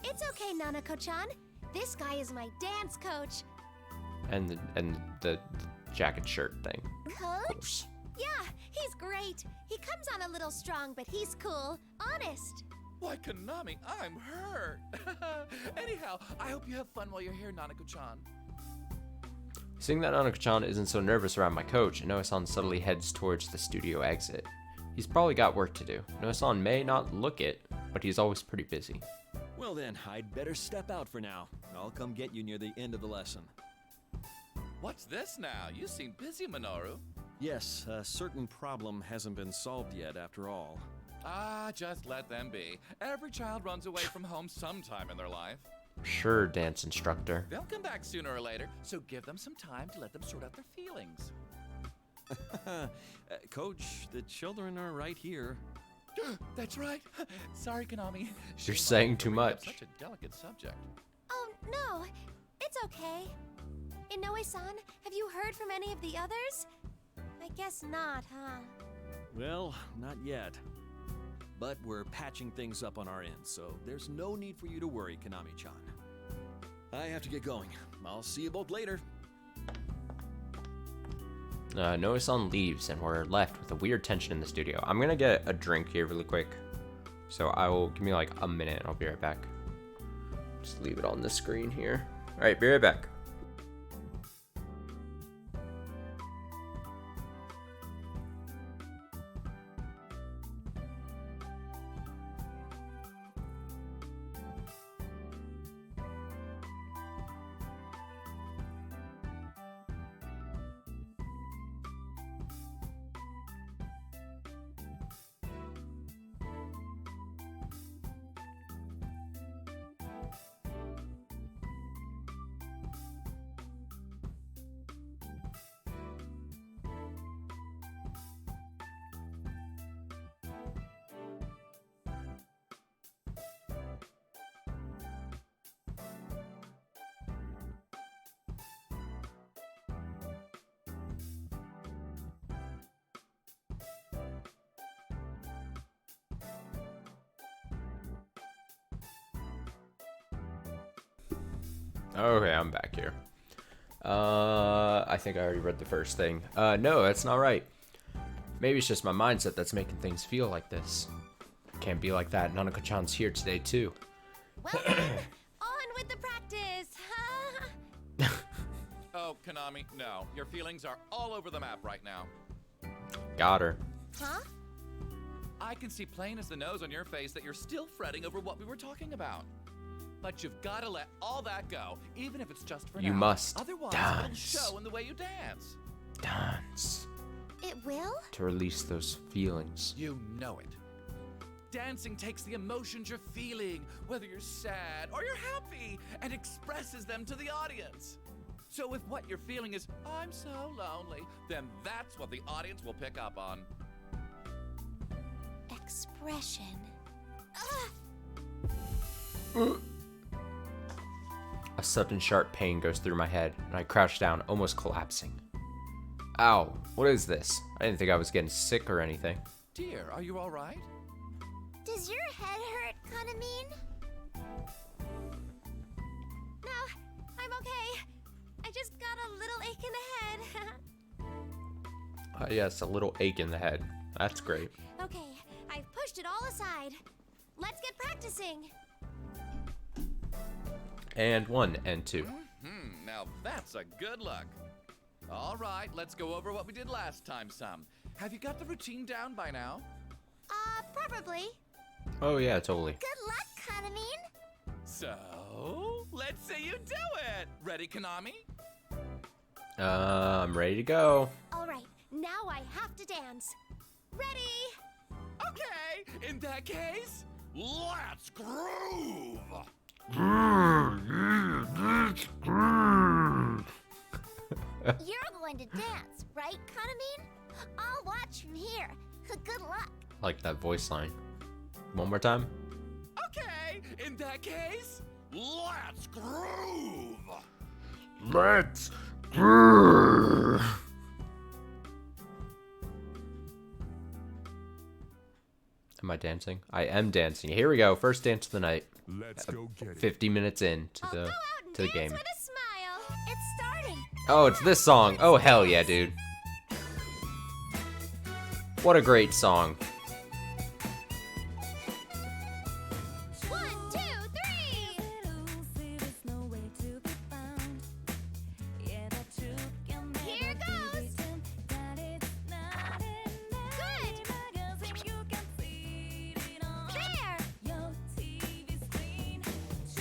It's okay, Nanako-chan. This guy is my dance coach. And the jacket shirt thing. Coach? Yeah, he's great. He comes on a little strong, but he's cool. Honest. Why, Konami, I'm hurt. Anyhow, I hope you have fun while you're here, Nanako-chan. Seeing that Nanako-chan isn't so nervous around my coach, Noe-san subtly heads towards the studio exit. He's probably got work to do. Noe-san may not look it, but he's always pretty busy. Well then, I'd better step out for now. I'll come get you near the end of the lesson. What's this now? You seem busy, Minoru. Yes, a certain problem hasn't been solved yet after all. Ah, just let them be. Every child runs away from home sometime in their life. Sure, dance instructor. They'll come back sooner or later, so give them some time to let them sort out their feelings. Coach, the children are right here. That's right. Sorry, Konami. You're saying too much. Such a delicate subject. Oh, no. It's okay. Inoue-san, have you heard from any of the others? I guess not, huh? Well, not yet. But we're patching things up on our end, so there's no need for you to worry, Konami-chan. I have to get going. I'll see you both later. Noe-san leaves, and we're left with a weird tension in the studio. I'm gonna get a drink here really quick. So I will, give me like a minute, and I'll be right back. Just leave it on the screen here. All right, be right back. Okay, I'm back here. I think I already read the first thing. No, that's not right. Maybe it's just my mindset that's making things feel like this. Can't be like that. Nanako-chan's here today, too. Well then, on with the practice. Oh, Konami, no. Your feelings are all over the map right now. Got her. Huh? I can see plain as the nose on your face that you're still fretting over what we were talking about. But you've got to let all that go, even if it's just for now. You must Otherwise, dance. it'll show in the way you dance. Dance. It will? To release those feelings. You know it. Dancing takes the emotions you're feeling, whether you're sad or you're happy, and expresses them to the audience. So if what you're feeling is, I'm so lonely, then that's what the audience will pick up on. Expression. A sudden sharp pain goes through my head, and I crouch down, almost collapsing. Ow, what is this? I didn't think I was getting sick or anything. Dear, are you all right? Does your head hurt, Kanamine? No, I'm okay. I just got a little ache in the head. Yes, a little ache in the head. That's great. Okay, I've pushed it all aside. Let's get practicing. And 1 and 2. Now that's a good look. All right, let's go over what we did last time some. Have you got the routine down by now? Probably. Oh yeah, totally. Good luck, Kanamine. So, let's see you do it. Ready, Konami? I'm ready to go. All right, now I have to dance. Ready? Okay, in that case, let's groove. You're going to dance, right, Kanamine? I'll watch from here. Good luck. I like that voice line. One more time. Okay, in that case, let's groove. Let's groove. Am I dancing? I am dancing. Here we go. First dance of the night. Let's go get it. 50 minutes in to I'll go the out and to the dance game. with a smile. It's starting. Oh, it's this song. Oh, hell yeah, dude. What a great song. 1, 2, 3. Here goes. Good. There.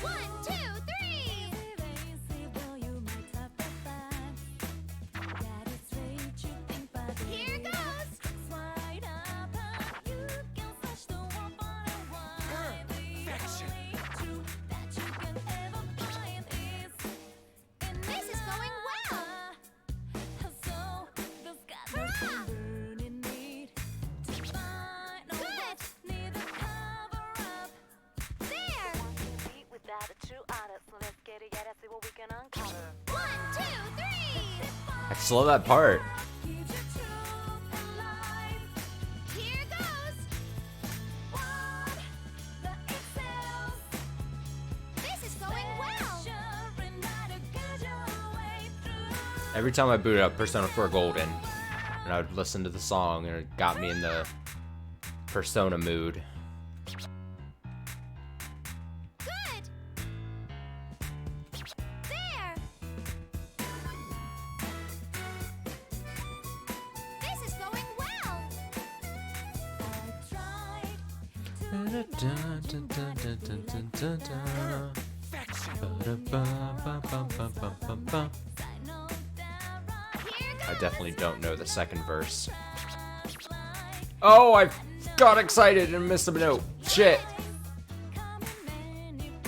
1, 2, 3. Here goes. Perfection. This is going well. Hurrah! Good. There. 1, 2, 3. I slow that part. Here goes. This is going well. Every time I booted up Persona 4 Golden, and I would listen to the song, and it got me in the Persona mood. Good. There. This is going well. I definitely don't know the second verse. Oh, I got excited and missed a note. Shit.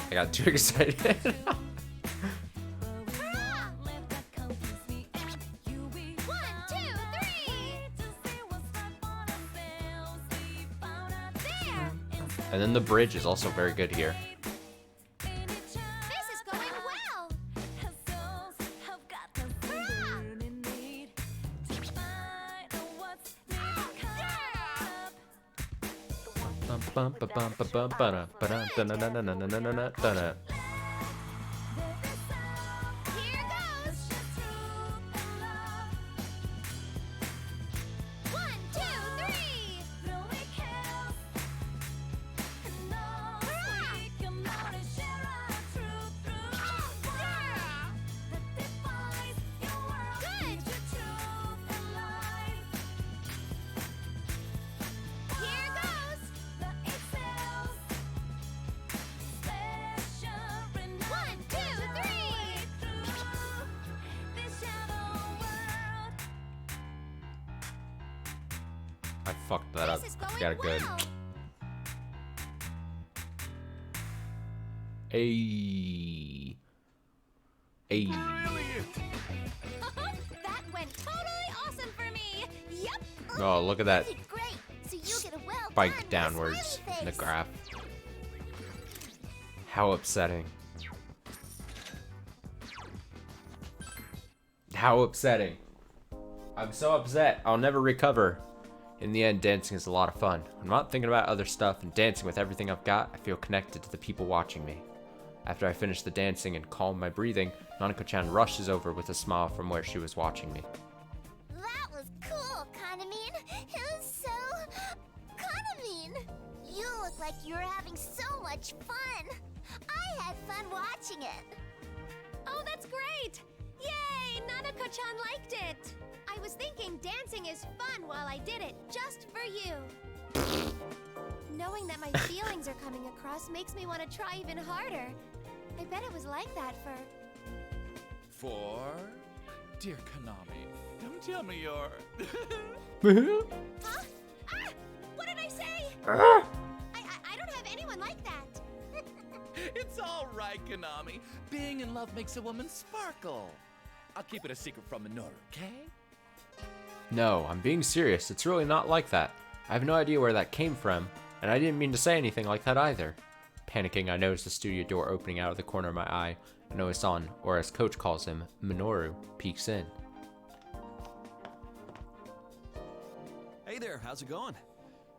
I got too excited. Hurrah! 1, 2, 3. There. And then the bridge is also very good here. This is going well. Hurrah! Here goes. 1, 2, 3. Good. Here goes. 1, 2, 3. I fucked that up. This is going Got it good. well. Ayy. Ayy. That went totally awesome for me. Yep. Oh, look at that You did great. So you get a well spike done with a downwards smiley in the face. graph. How upsetting. How upsetting. I'm so upset. I'll never recover. In the end, dancing is a lot of fun. I'm not thinking about other stuff and dancing with everything I've got. I feel connected to the people watching me. After I finish the dancing and calm my breathing, Nanako-chan rushes over with a smile from where she was watching me. That was cool, Kanamine. It was so... Kanamine! You look like you were having so much fun. I had fun watching it. Oh, that's great. Yay, Nanako-chan liked it. I was thinking dancing is fun while I did it, just for you. Knowing that my feelings are coming across makes me want to try even harder. I bet it was like that for... For? Dear Konami, don't tell me you're... Huh? Ah! What did I say? Ah! I don't have anyone like that. It's all right, Konami. Being in love makes a woman sparkle. I'll keep it a secret from Minoru, okay? No, I'm being serious. It's really not like that. I have no idea where that came from, and I didn't mean to say anything like that either. Panicking, I noticed the studio door opening out of the corner of my eye. Inoue-san, or as Coach calls him, Minoru, peeks in. Hey there, how's it going?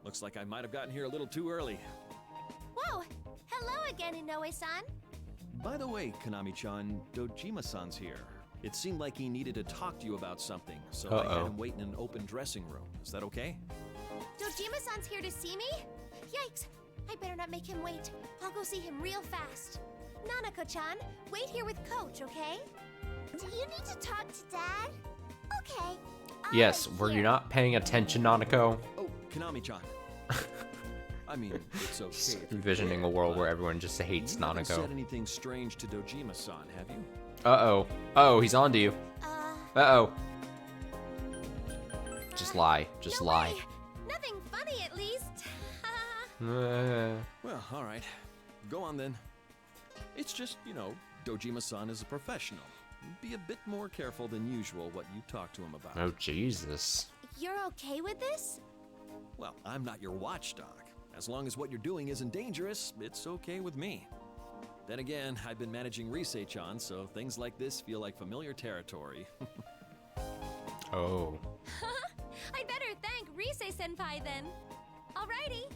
Looks like I might have gotten here a little too early. Whoa! Hello again, Inoue-san. By the way, Konami-chan, Dojima-san's here. It seemed like he needed to talk to you about something, so I had him wait in an open dressing room. Is that okay? Dojima-san's here to see me? Yikes! I better not make him wait. I'll go see him real fast. Nanako-chan, wait here with Coach, okay? Do you need to talk to Dad? Okay. Yes, were you not paying attention, Nanako? Oh, Konami-chan. I mean, it's okay. Just if you envisioning a can't, world but where everyone just hates you haven't Nanako. said anything strange to Dojima-san, have you? Uh-oh. Oh, he's on to you. Uh-oh. Just lie. Just No lie. way. Nothing funny, at least. Well, all right. Go on then. It's just, you know, Dojima-san is a professional. Be a bit more careful than usual what you talk to him about. Oh, Jesus. You're okay with this? Well, I'm not your watchdog. As long as what you're doing isn't dangerous, it's okay with me. Then again, I've been managing Risei-chan, so things like this feel like familiar territory. Oh. I better thank Risei-senpai then. Alrighty.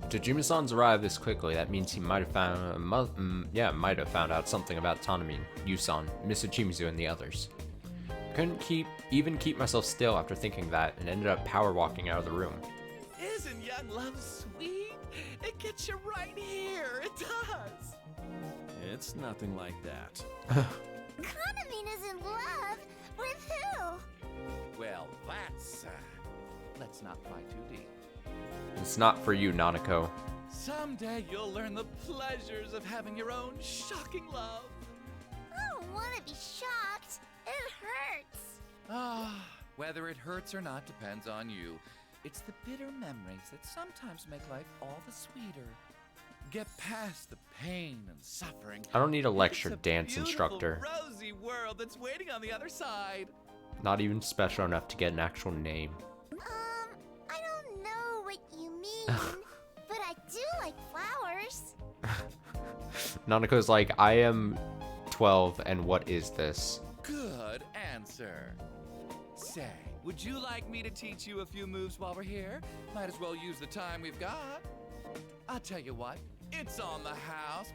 Dojima-san's arrived this quickly. That means he might have might have found out something about Tanami, Yusan, Mitsuchimizu, and the others. I couldn't even keep myself still after thinking that, and ended up power walking out of the room. Isn't young love sweet? It gets you right here. It does. It's nothing like that. Kanamine is in love with who? Well, that's, let's not fly too deep. It's not for you, Nanako. Someday you'll learn the pleasures of having your own shocking love. I don't want to be shocked. It hurts. Ah, whether it hurts or not depends on you. It's the bitter memories that sometimes make life all the sweeter. Get past the pain and suffering. I don't need a lecture, It's a dance beautiful, instructor. rosy world that's waiting on the other side. Not even special enough to get an actual name. I don't know what you mean, but I do like flowers. Nanako's like, I am 12, and what is this? Good answer. Say, would you like me to teach you a few moves while we're here? Might as well use the time we've got. I'll tell you what, it's on the house.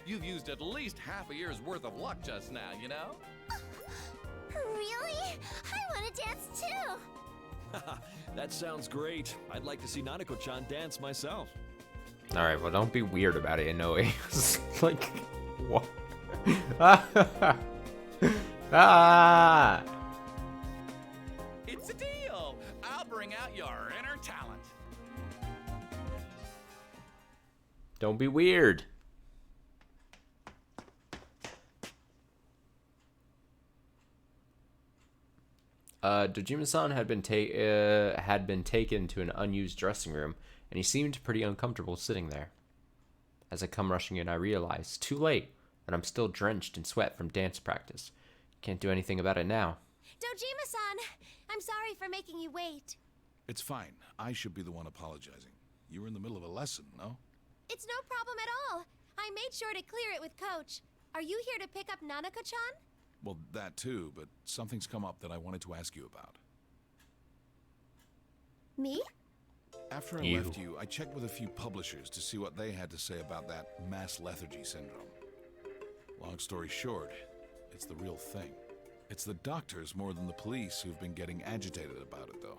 You've used at least half a year's worth of luck just now, you know? Really? I want to dance too. That sounds great. I'd like to see Nanako-chan dance myself. Alright, well, don't be weird about it, Inoue. Like, what? Ah! It's a deal. I'll bring out your inner talent. Don't be weird. Dojima-san had been taken to an unused dressing room, and he seemed pretty uncomfortable sitting there. As I come rushing in, I realize, too late, that I'm still drenched in sweat from dance practice. Can't do anything about it now. Dojima-san, I'm sorry for making you wait. It's fine. I should be the one apologizing. You were in the middle of a lesson, no? It's no problem at all. I made sure to clear it with Coach. Are you here to pick up Nanako-chan? Well, that too, but something's come up that I wanted to ask you about. Me? After I left you, I checked with a few publishers to see what they had to say about that mass lethargy syndrome. Long story short, it's the real thing. It's the doctors more than the police who've been getting agitated about it, though.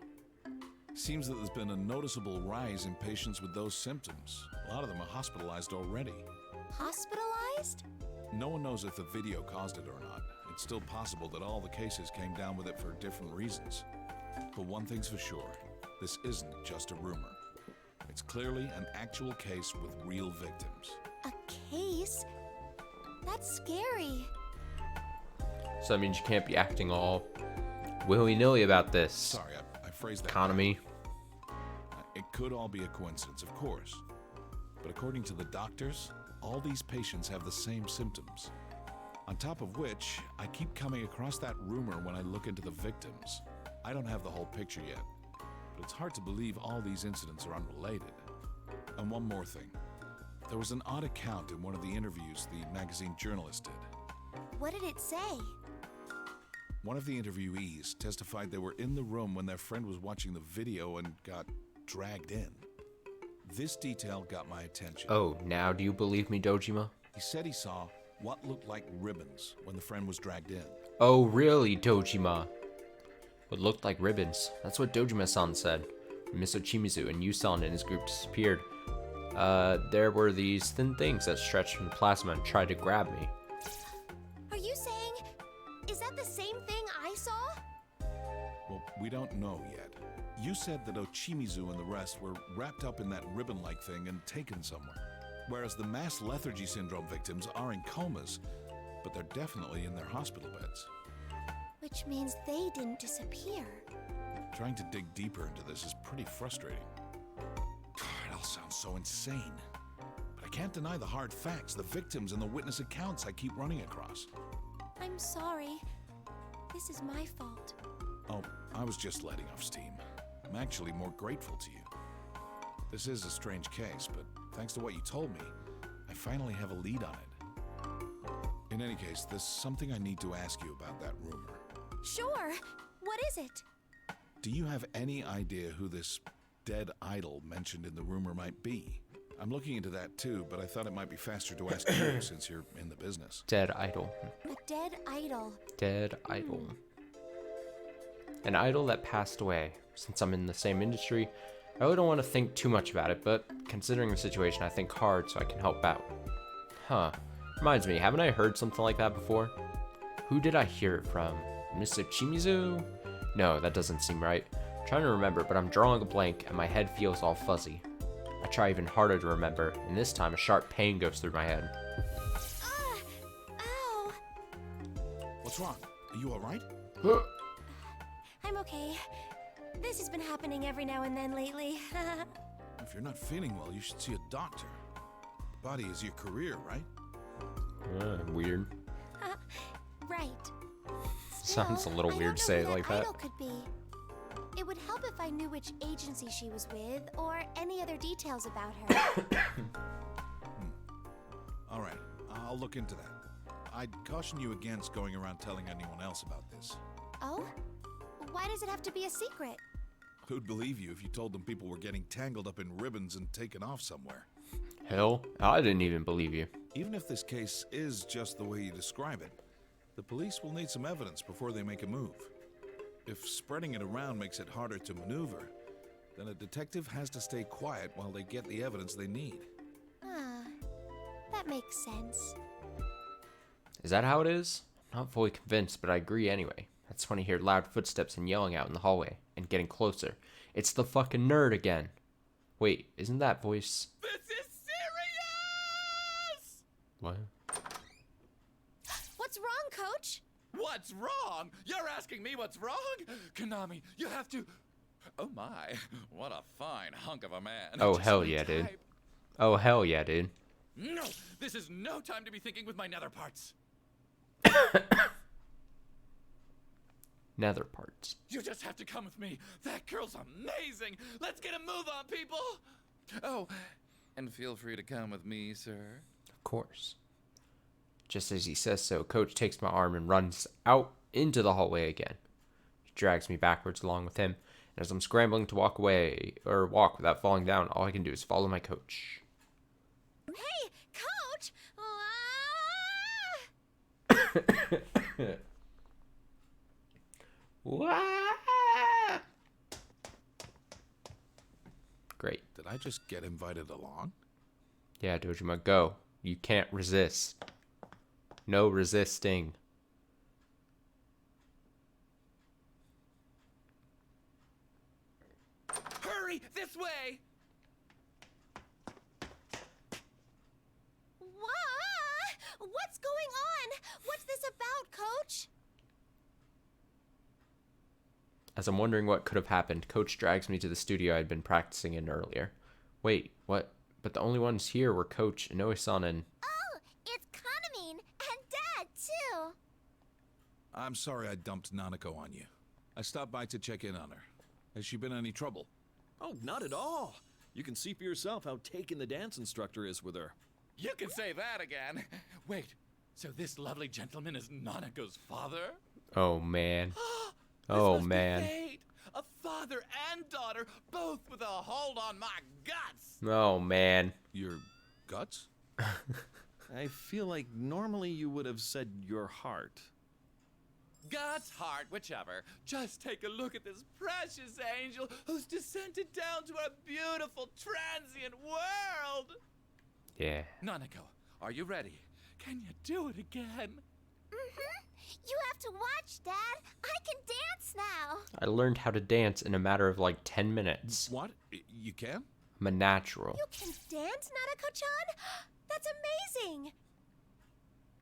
Seems that there's been a noticeable rise in patients with those symptoms. A lot of them are hospitalized already. Hospitalized? No one knows if the video caused it or not. It's still possible that all the cases came down with it for different reasons. But one thing's for sure, this isn't just a rumor. It's clearly an actual case with real victims. A case? That's scary. So that means you can't be acting all willy-nilly about this. Sorry, I phrased that. Economy. It could all be a coincidence, of course. But according to the doctors, all these patients have the same symptoms. On top of which, I keep coming across that rumor when I look into the victims. I don't have the whole picture yet, but it's hard to believe all these incidents are unrelated. And one more thing. There was an odd account in one of the interviews the magazine journalist did. What did it say? One of the interviewees testified they were in the room when their friend was watching the video and got dragged in. This detail got my attention. Oh, now do you believe me, Dojima? He said he saw what looked like ribbons when the friend was dragged in. Oh, really, Dojima? What looked like ribbons. That's what Dojima-san said. Miss Ochimizu and Yusan and his group disappeared. There were these thin things that stretched from the plasma and tried to grab me. Are you saying... Is that the same thing I saw? Well, we don't know yet. You said that Ochimizu and the rest were wrapped up in that ribbon-like thing and taken somewhere. Whereas the mass lethargy syndrome victims are in comas, but they're definitely in their hospital beds. Which means they didn't disappear. Trying to dig deeper into this is pretty frustrating. God, it all sounds so insane. But I can't deny the hard facts, the victims and the witness accounts I keep running across. I'm sorry. This is my fault. Oh, I was just letting off steam. I'm actually more grateful to you. This is a strange case, but thanks to what you told me, I finally have a lead on it. In any case, there's something I need to ask you about that rumor. Sure. What is it? Do you have any idea who this dead idol mentioned in the rumor might be? I'm looking into that too, but I thought it might be faster to ask you since you're in the business. Dead idol. A dead idol. Dead idol. An idol that passed away. Since I'm in the same industry, I really don't want to think too much about it, but considering the situation, I think hard so I can help out. Huh. Reminds me, haven't I heard something like that before? Who did I hear it from? Miss Ochimizu? No, that doesn't seem right. I'm trying to remember, but I'm drawing a blank and my head feels all fuzzy. I try even harder to remember, and this time a sharp pain goes through my head. Ow! What's wrong? Are you alright? I'm okay. This has been happening every now and then lately. If you're not feeling well, you should see a doctor. Body is your career, right? Weird. Right. Sounds a Still, little I weird don't to know say who it like that that. idol could be. It would help if I knew which agency she was with, or any other details about her. Alright, I'll look into that. I'd caution you against going around telling anyone else about this. Oh? Why does it have to be a secret? Who'd believe you if you told them people were getting tangled up in ribbons and taken off somewhere? Hell, I didn't even believe you. Even if this case is just the way you describe it, the police will need some evidence before they make a move. If spreading it around makes it harder to maneuver, then a detective has to stay quiet while they get the evidence they need. That makes sense. Is that how it is? I'm not fully convinced, but I agree anyway. That's when I hear loud footsteps and yelling out in the hallway, and getting closer. It's the fucking nerd again. Wait, isn't that voice... This is serious! What? What's wrong, Coach? What's wrong? You're asking me what's wrong? Konami, you have to... Oh my, what a fine hunk of a man. Oh, Just hell my yeah, dude. type. Oh, hell yeah, dude. No, this is no time to be thinking with my nether parts. Nether parts. You just have to come with me. That girl's amazing. Let's get a move on, people. Oh, and feel free to come with me, sir. Of course. Just as he says so, Coach takes my arm and runs out into the hallway again. He drags me backwards along with him, and as I'm scrambling to walk away, or walk without falling down, all I can do is follow my coach. Hey, Coach! What? Great. Did I just get invited along? Yeah, Dojima, go. You can't resist. No resisting. Hurry, this way. As I'm wondering what could have happened, Coach drags me to the studio I'd been practicing in earlier. Wait, what? But the only ones here were Coach, Inoue-san, and... Oh, it's Kanamine and Dad, too. I'm sorry I dumped Nanako on you. I stopped by to check in on her. Has she been in any trouble? Oh, not at all. You can see for yourself how taken the dance instructor is with her. You can say that again. Wait, so this lovely gentleman is Nanako's father? Oh, man. This Oh, must be man. fate. A father and daughter, both with a hold on my guts. Oh, man. Your guts? I feel like normally you would have said your heart. Guts, heart, whichever. Just take a look at this precious angel who's descended down to our beautiful transient world. Yeah. Nanako, are you ready? Can you do it again? You have to watch, Dad. I can dance now. I learned how to dance in a matter of like 10 minutes. What? You can? I'm a natural. You can dance, Nanako-chan? That's amazing.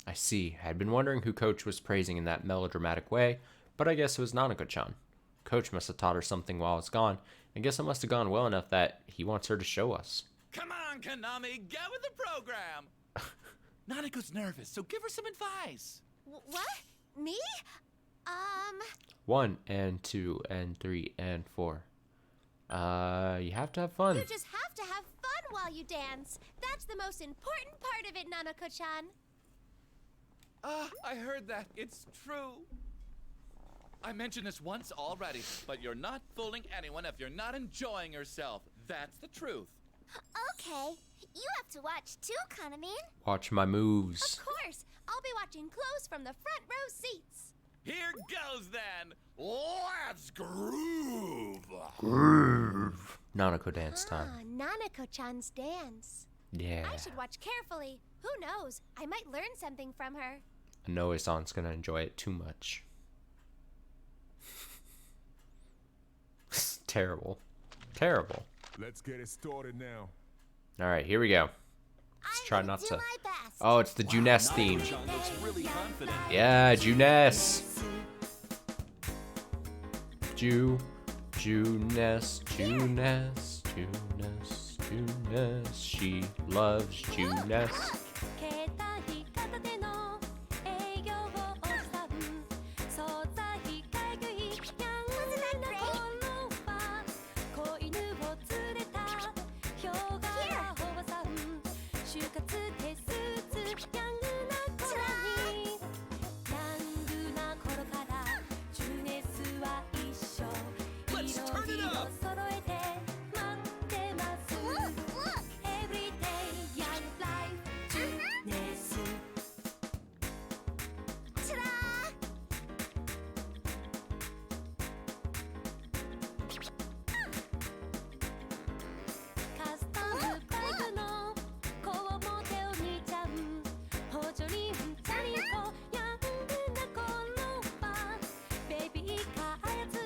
I see. I had been wondering who Coach was praising in that melodramatic way, but I guess it was Nanako-chan. Coach must have taught her something while I was gone. I guess it must have gone well enough that he wants her to show us. Come on, Konami, get with the program. Nanako's nervous, so give her some advice. What? Me? 1 and 2 and 3 and 4. You have to have fun. You just have to have fun while you dance. That's the most important part of it, Nanako-chan. I heard that. It's true. I mentioned this once already, but you're not fooling anyone if you're not enjoying yourself. That's the truth. Okay. You have to watch too, Kanamine. Watch my moves. Of course. I'll be watching close from the front row seats. Here goes then. Let's groove. Groove. Nanako dance time. Nanako-chan's dance. Yeah. I should watch carefully. Who knows? I might learn something from her. Inoue-san's gonna enjoy it too much. Terrible. Terrible. Let's get it started now. Alright, here we go. Let's try will not do to... my best. Oh, it's the JUNES theme. Nanako-chan looks really confident. Yeah, JUNES. JUNES. She loves JUNES. Let's turn it up!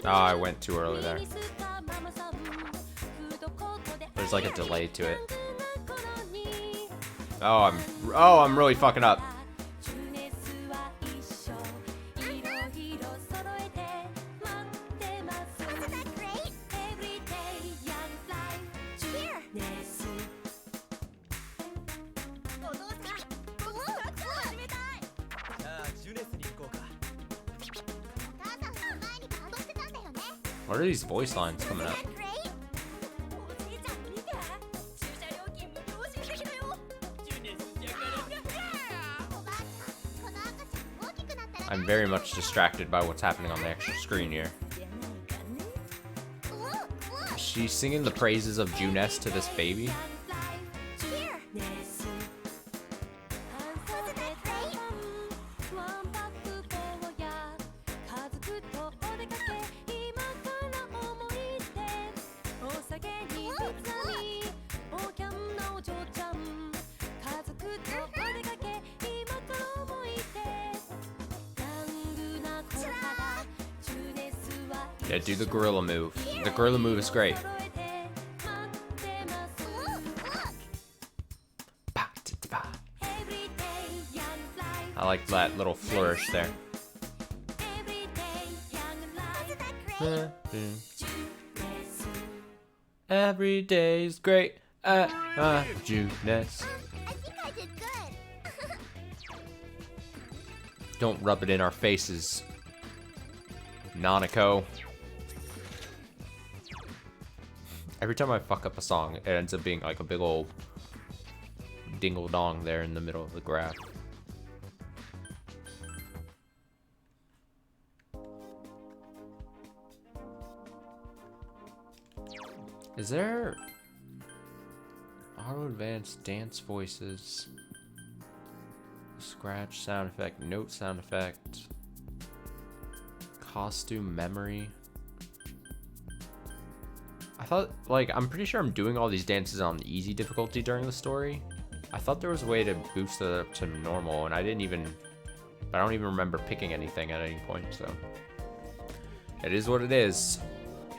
Oh, I went too early there. There's like a delay to it. Oh, I'm really fucking up. What are these voice lines coming up? I'm very much distracted by what's happening on the actual screen here. Is she singing the praises of JUNES to this baby? Yeah, do the gorilla move. The gorilla move is great. I like that little flourish there. Every day's great at JUNES. I think I did good. Don't rub it in our faces, Nanako. Every time I fuck up a song, it ends up being like a big old dingle dong there in the middle of the graph. Is there auto advanced dance voices, scratch sound effect, note sound effect, costume memory? I thought, like, I'm pretty sure I'm doing all these dances on the easy difficulty during the story. I thought there was a way to boost it up to normal, and I don't even remember picking anything at any point, so. It is what it is.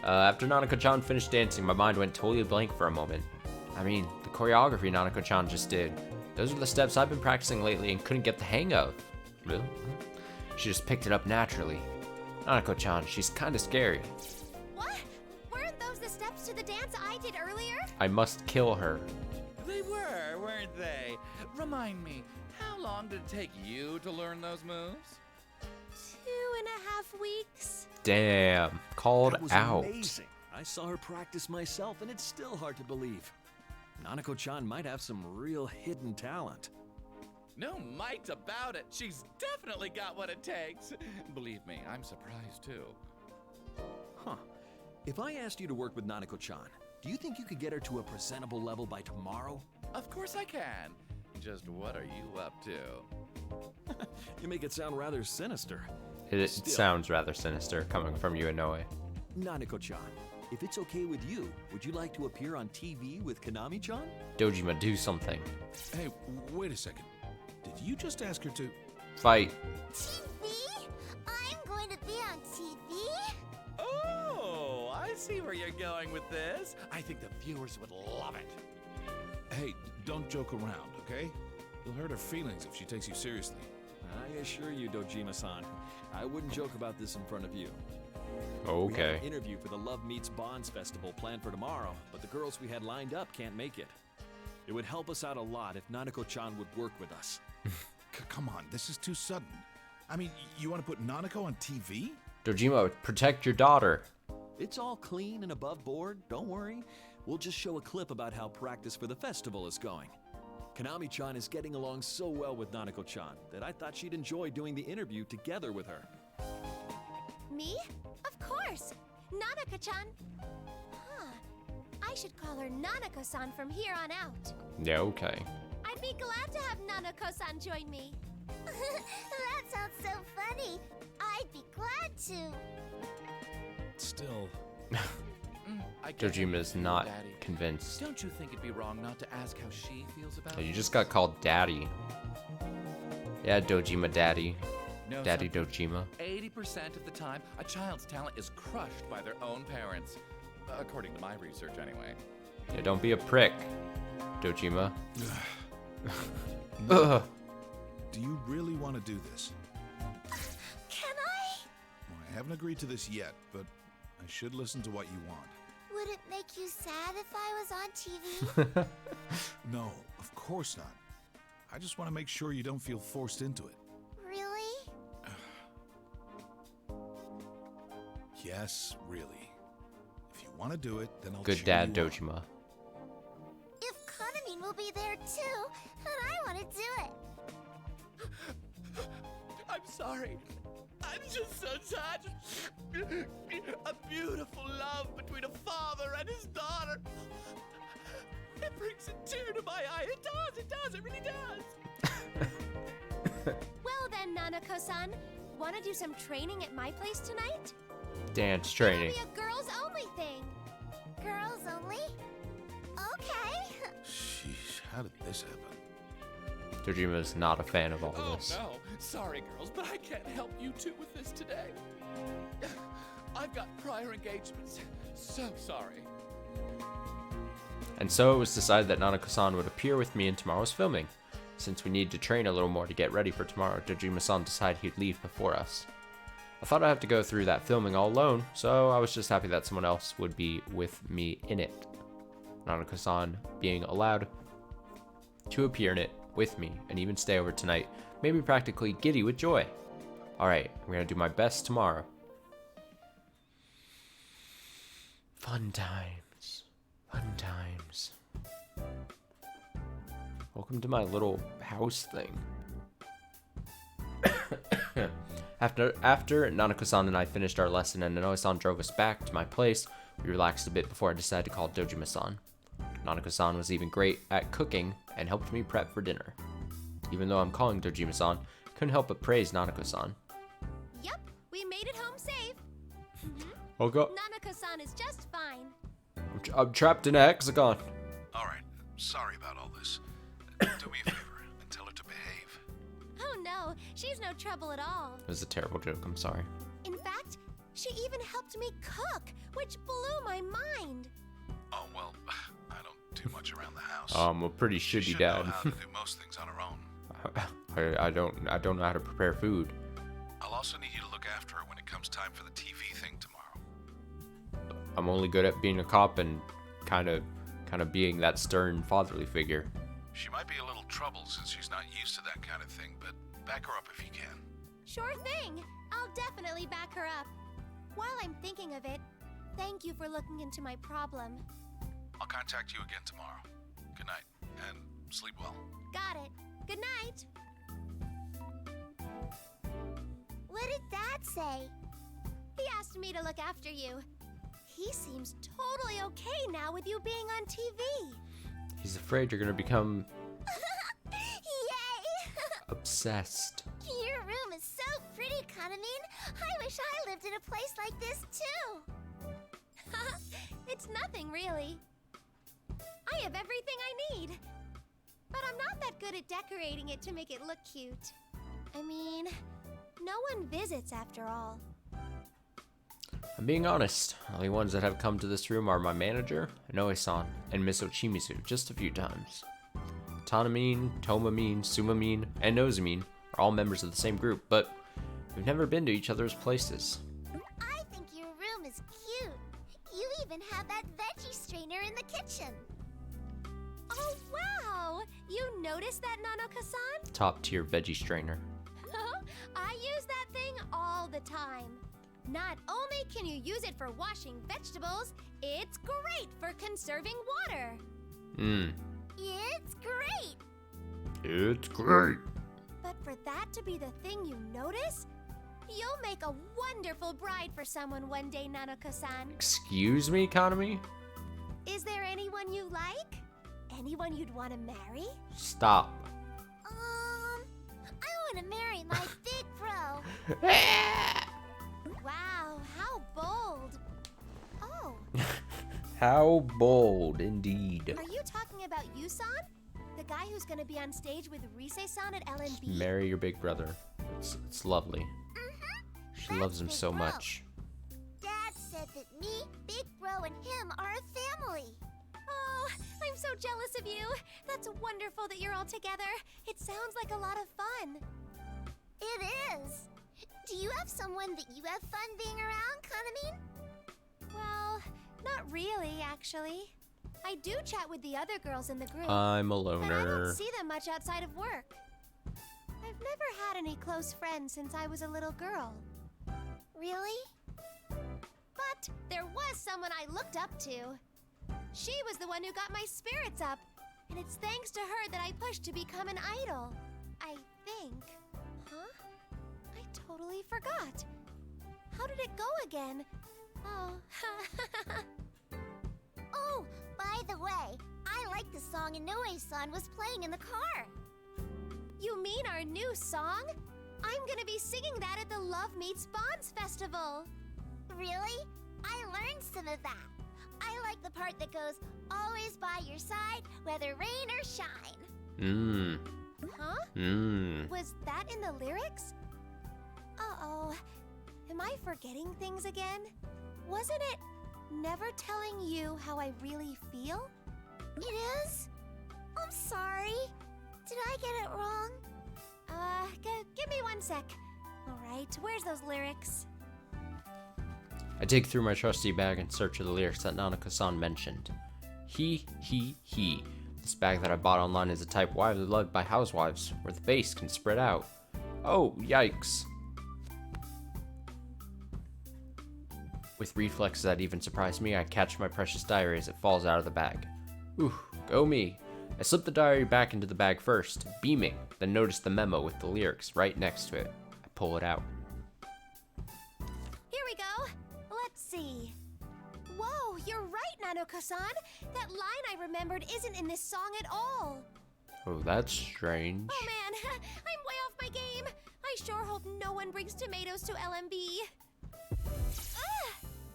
After Nanako-chan finished dancing, my mind went totally blank for a moment. I mean, the choreography Nanako-chan just did. Those are the steps I've been practicing lately and couldn't get the hang of. Really? She just picked it up naturally. Nanako-chan, she's kinda scary. What? Weren't those the steps to the dance I did earlier? I must kill her. They were, weren't they? Remind me, how long did it take you to learn those moves? 2.5 weeks. Damn, called That was out. amazing. I saw her practice myself, and it's still hard to believe. Nanako-chan might have some real hidden talent. No might about it. She's definitely got what it takes. Believe me, I'm surprised too. Huh. If I asked you to work with Nanako-chan, do you think you could get her to a presentable level by tomorrow? Of course I can. Just what are you up to? You make it sound rather sinister. It Still. sounds rather sinister coming from you, Inoue. Nanako-chan, if it's okay with you, would you like to appear on TV with Konami-chan? Dojima, do something. Hey, wait a second. Did you just ask her to... Fight. TV? I'm going to be on TV? Oh, I see where you're going with this. I think the viewers would love it. Hey, don't joke around, okay? You'll hurt her feelings if she takes you seriously. I assure you, Dojima-san, I wouldn't joke about this in front of you. We have Okay. an interview for the Love Meets Bonds festival planned for tomorrow, but the girls we had lined up can't make it. It would help us out a lot if Nanako-chan would work with us. Come on, this is too sudden. I mean, you want to put Nanako on TV? Dojima, protect your daughter. It's all clean and above board, don't worry. We'll just show a clip about how practice for the festival is going. Konami-chan is getting along so well with Nanako-chan that I thought she'd enjoy doing the interview together with her. Me? Of course. Nanako-chan. Huh. I should call her Nanako-san from here on out. Yeah, okay. I'd be glad to have Nanako-san join me. That sounds so funny. I'd be glad to. Still... I get Dojima it, is not Daddy. convinced. Don't you think it'd be wrong not to ask how she feels about You it? just got called daddy. Yeah, Dojima daddy. No, Daddy something. Dojima. 80% of the time, a child's talent is crushed by their own parents. According to my research, anyway. Yeah, don't be a prick, Dojima. Ugh. Do you really want to do this? Can I? Well, I haven't agreed to this yet, but I should listen to what you want. Would it make you sad if I was on TV? No, of course not. I just want to make sure you don't feel forced into it. Really? Yes, really. If you want to do it, then I'll Good cheer dad, you on. Dojima. If Konamin will be there too, then I want to do it. I'm sorry. I'm just so touched. A beautiful love between a father and his daughter. It brings a tear to my eye. It does, it really does. Well then, Nanako-san, want to do some training at my place tonight? Dance training. It'll be a girls-only thing. Girls only? Okay. Sheesh, how did this happen? Dojima is not a fan of all Oh this. no, sorry girls, but I can't help you two with this today. I've got prior engagements. So sorry. And so it was decided that Nanako-san would appear with me in tomorrow's filming. Since we needed to train a little more to get ready for tomorrow, Dojima-san decided he'd leave before us. I thought I'd have to go through that filming all alone, so I was just happy that someone else would be with me in it. Nanako-san being allowed to appear in it with me and even stay over tonight made me practically giddy with joy. Alright, I'm gonna do my best tomorrow. Fun times. Fun times. Welcome to my little house thing. After Nanako-san and I finished our lesson and Inoue-san drove us back to my place, we relaxed a bit before I decided to call Dojima-san. Nanako-san was even great at cooking and helped me prep for dinner. Even though I'm calling Dojima-san, couldn't help but praise Nanako-san. Yep, we made it home safe. Oh god, Nanako-san is just fine. I'm trapped in a hexagon. Alright, sorry about all this. Do me a favor and tell her to behave. Oh no, she's no trouble at all. It was a terrible joke, I'm sorry. In fact, she even helped me cook, which blew my mind. Oh, well, I don't do much around the house. I'm a pretty She shitty should dad. know how to do most things on her own. I don't know how to prepare food. I'll also need you to look after her when it comes time for the TV thing tomorrow. I'm only good at being a cop and kind of being that stern fatherly figure. She might be a little trouble since she's not used to that kind of thing, but back her up if you can. Sure thing. I'll definitely back her up. While I'm thinking of it, thank you for looking into my problem. I'll contact you again tomorrow. Good night, and sleep well. Got it. Good night. What did Dad say? He asked me to look after you. He seems totally okay now with you being on TV. He's afraid you're gonna become Yay! obsessed. Your room is so pretty, Kanamine. I wish I lived in a place like this too. It's nothing really. I have everything I need. But I'm not that good at decorating it to make it look cute. I mean, no one visits after all. I'm being honest. The only ones that have come to this room are my manager, Inoue-san, and Miss Ochimizu just a few times. Tanamine, Tomamine, Sumamine, and Nozamine are all members of the same group, but we've never been to each other's places. I think your room is cute. You even have that veggie strainer in the kitchen. Oh, wow! You noticed that, Nanako-san? Top tier veggie strainer. I use that thing all the time. Not only can you use it for washing vegetables, it's great for conserving water. It's great. It's great. But for that to be the thing you notice, you'll make a wonderful bride for someone one day, Nanako-san. Excuse me, Kanami? Is there anyone you like? Anyone you'd want to marry? Stop. I want to marry my big bro. Wow, how bold. Oh. How bold, indeed. Are you talking about Yusan? The guy who's gonna be on stage with Rise-san at LNB? Marry your big brother. It's lovely. She loves him so much. Dad said that me, Big Bro, and him are a family. Oh, I'm so jealous of you. That's wonderful that you're all together. It sounds like a lot of fun. It is. Do you have someone that you have fun being around, Kanamine? Well, not really, actually. I do chat with the other girls in the group. I'm a But I loner. don't see them much outside of work. I've never had any close friends since I was a little girl. Really? But there was someone I looked up to. She was the one who got my spirits up, and it's thanks to her that I pushed to become an idol. I think. Huh? I totally forgot. How did it go again? Oh. Oh, by the way, I like the song Inoue-san was playing in the car. You mean our new song? I'm gonna be singing that at the Love Meets Bonds Festival. Really? I learned some of that. I like the part that goes, always by your side, whether rain or shine. Huh? Was that in the lyrics? Uh-oh. Am I forgetting things again? Wasn't it never telling you how I really feel? It is? I'm sorry. Did I get it wrong? Give me one sec. Alright, where's those lyrics? I dig through my trusty bag in search of the lyrics that Nanako-san mentioned. He. This bag that I bought online is a type widely loved by housewives, where the base can spread out. Oh, yikes. With reflexes that even surprise me, I catch my precious diary as it falls out of the bag. Ooh, go me. I slip the diary back into the bag first, beaming, then notice the memo with the lyrics right next to it. I pull it out. Here we go. Let's see. Whoa, you're right, Nanako-san. That line I remembered isn't in this song at all. Oh, that's strange. Oh man, I'm way off my game. I sure hope no one brings tomatoes to LMB.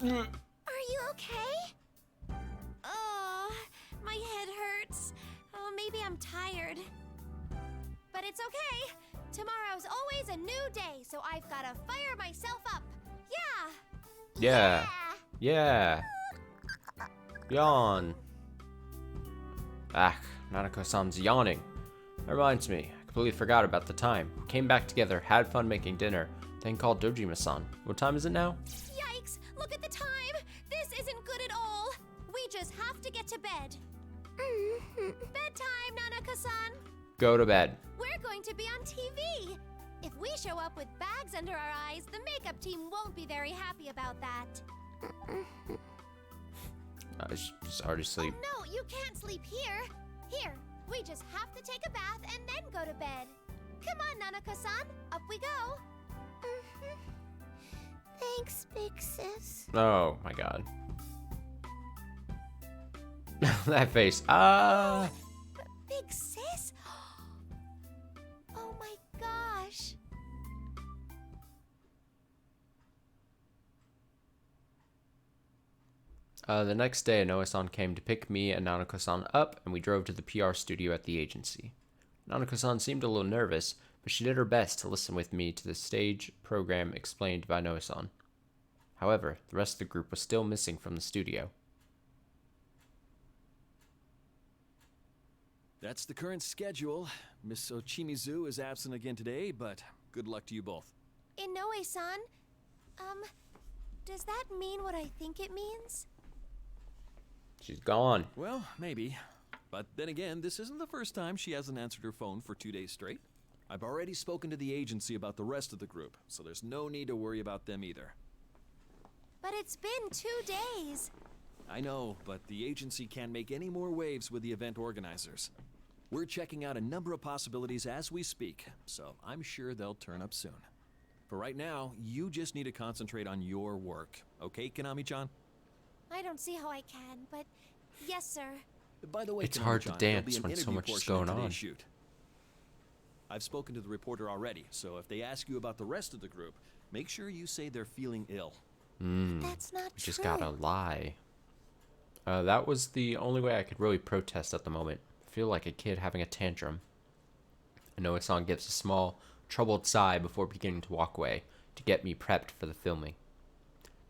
Are you okay? Oh, my head hurts. Oh, maybe I'm tired. But it's okay. Tomorrow's always a new day, so I've gotta fire myself up. Yeah! Yeah. Yawn. Ah, Nanako-san's yawning. That reminds me, I completely forgot about the time. Came back together, had fun making dinner, then called Dojima-san. What time is it now? Yikes! Look at the time! This isn't good at all! We just have to get to bed. Bedtime, Nanako-san! Go to bed. We're going to be on TV! If we show up with bags under our eyes, the makeup team won't be very happy about that. She's already asleep. Oh no, you can't sleep here! Here, we just have to take a bath and then go to bed. Come on, Nanako-san, up we go! Thanks, big sis. Oh my god. That face. Ah! Big sis? Oh my gosh. The next day, Inoue-san came to pick me and Nanako-san up, and we drove to the PR studio at the agency. Nanako-san seemed a little nervous, but she did her best to listen with me to the stage program explained by Inoue-san. However, the rest of the group was still missing from the studio. That's the current schedule. Miss Ochimizu is absent again today, but good luck to you both. Inoue-san, does that mean what I think it means? She's gone. Well, maybe. But then again, this isn't the first time she hasn't answered her phone for 2 days straight. I've already spoken to the agency about the rest of the group, so there's no need to worry about them either. But it's been 2 days. I know, but the agency can't make any more waves with the event organizers. We're checking out a number of possibilities as we speak, so I'm sure they'll turn up soon. For right now, you just need to concentrate on your work. Okay, Konami-chan? I don't see how I can, but yes, sir. By the way, It's hard to Konami-chan, there'll dance be an when so interview much is portion of going on. today's shoot. I've spoken to the reporter already, so if they ask you about the rest of the group, make sure you say they're feeling ill. That's not We true. just gotta lie. That was the only way I could really protest at the moment. I feel like a kid having a tantrum. Inoue-san gives a small, troubled sigh before beginning to walk away to get me prepped for the filming.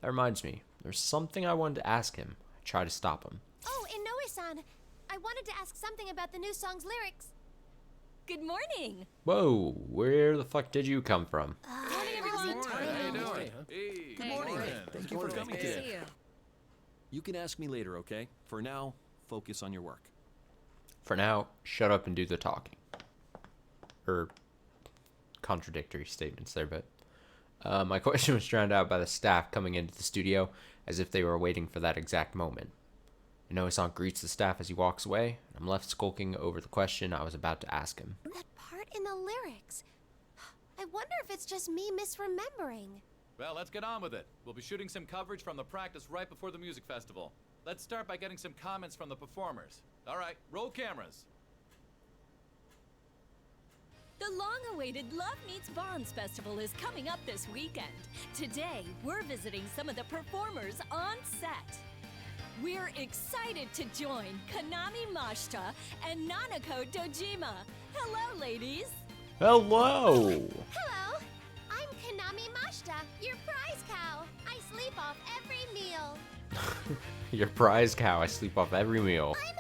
That reminds me, there's something I wanted to ask him. I try to stop him. Oh, Inoue-san, I wanted to ask something about the new song's lyrics. Good morning. Whoa, where the fuck did you come from? Good morning, everyone. How you doing? Hey. Good morning. Thank you for coming Good to see today. you. You can ask me later, okay? For now, focus on your work. For now, shut up and do the talking. Contradictory statements there, but my question was drowned out by the staff coming into the studio as if they were waiting for that exact moment. Inoue-san greets the staff as he walks away, and I'm left skulking over the question I was about to ask him. That part in the lyrics. I wonder if it's just me misremembering. Well, let's get on with it. We'll be shooting some coverage from the practice right before the music festival. Let's start by getting some comments from the performers. All right, roll cameras. The long-awaited Love Meets Bonds Festival is coming up this weekend. Today, we're visiting some of the performers on set. We're excited to join Konami Mashita and Nanako Dojima. Hello, ladies. Hello! Hello, I'm Konami Mashita, your prize cow. I sleep off every meal. Your prize cow, I sleep off every meal. I'm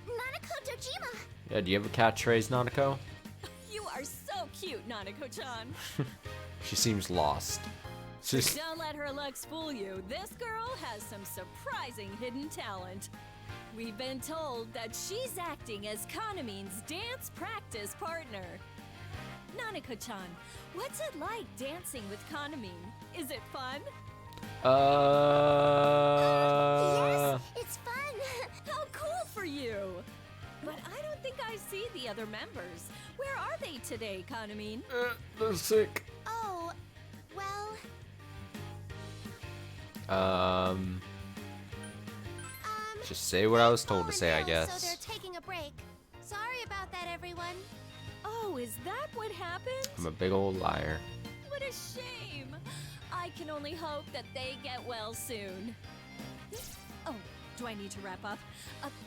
Nanako Dojima. Yeah, do you have a catchphrase, Nanako? You are so cute, Nanako-chan. She seems lost. Just Don't let her looks fool you. This girl has some surprising hidden talent. We've been told that she's acting as Kanamin's dance practice partner. Nanako-chan, what's it like dancing with Kanamin? Is it fun? Yes, it's fun. How cool for you! But I don't think I see the other members. Where are they today, Kanamin? they're sick. Oh, well, Just say what I was told to say, I no, guess. So they're taking a break. Sorry about that, everyone. Oh, is that what happened? I'm a big old liar. What a shame. I can only hope that they get well soon. Oh, do I need to wrap up?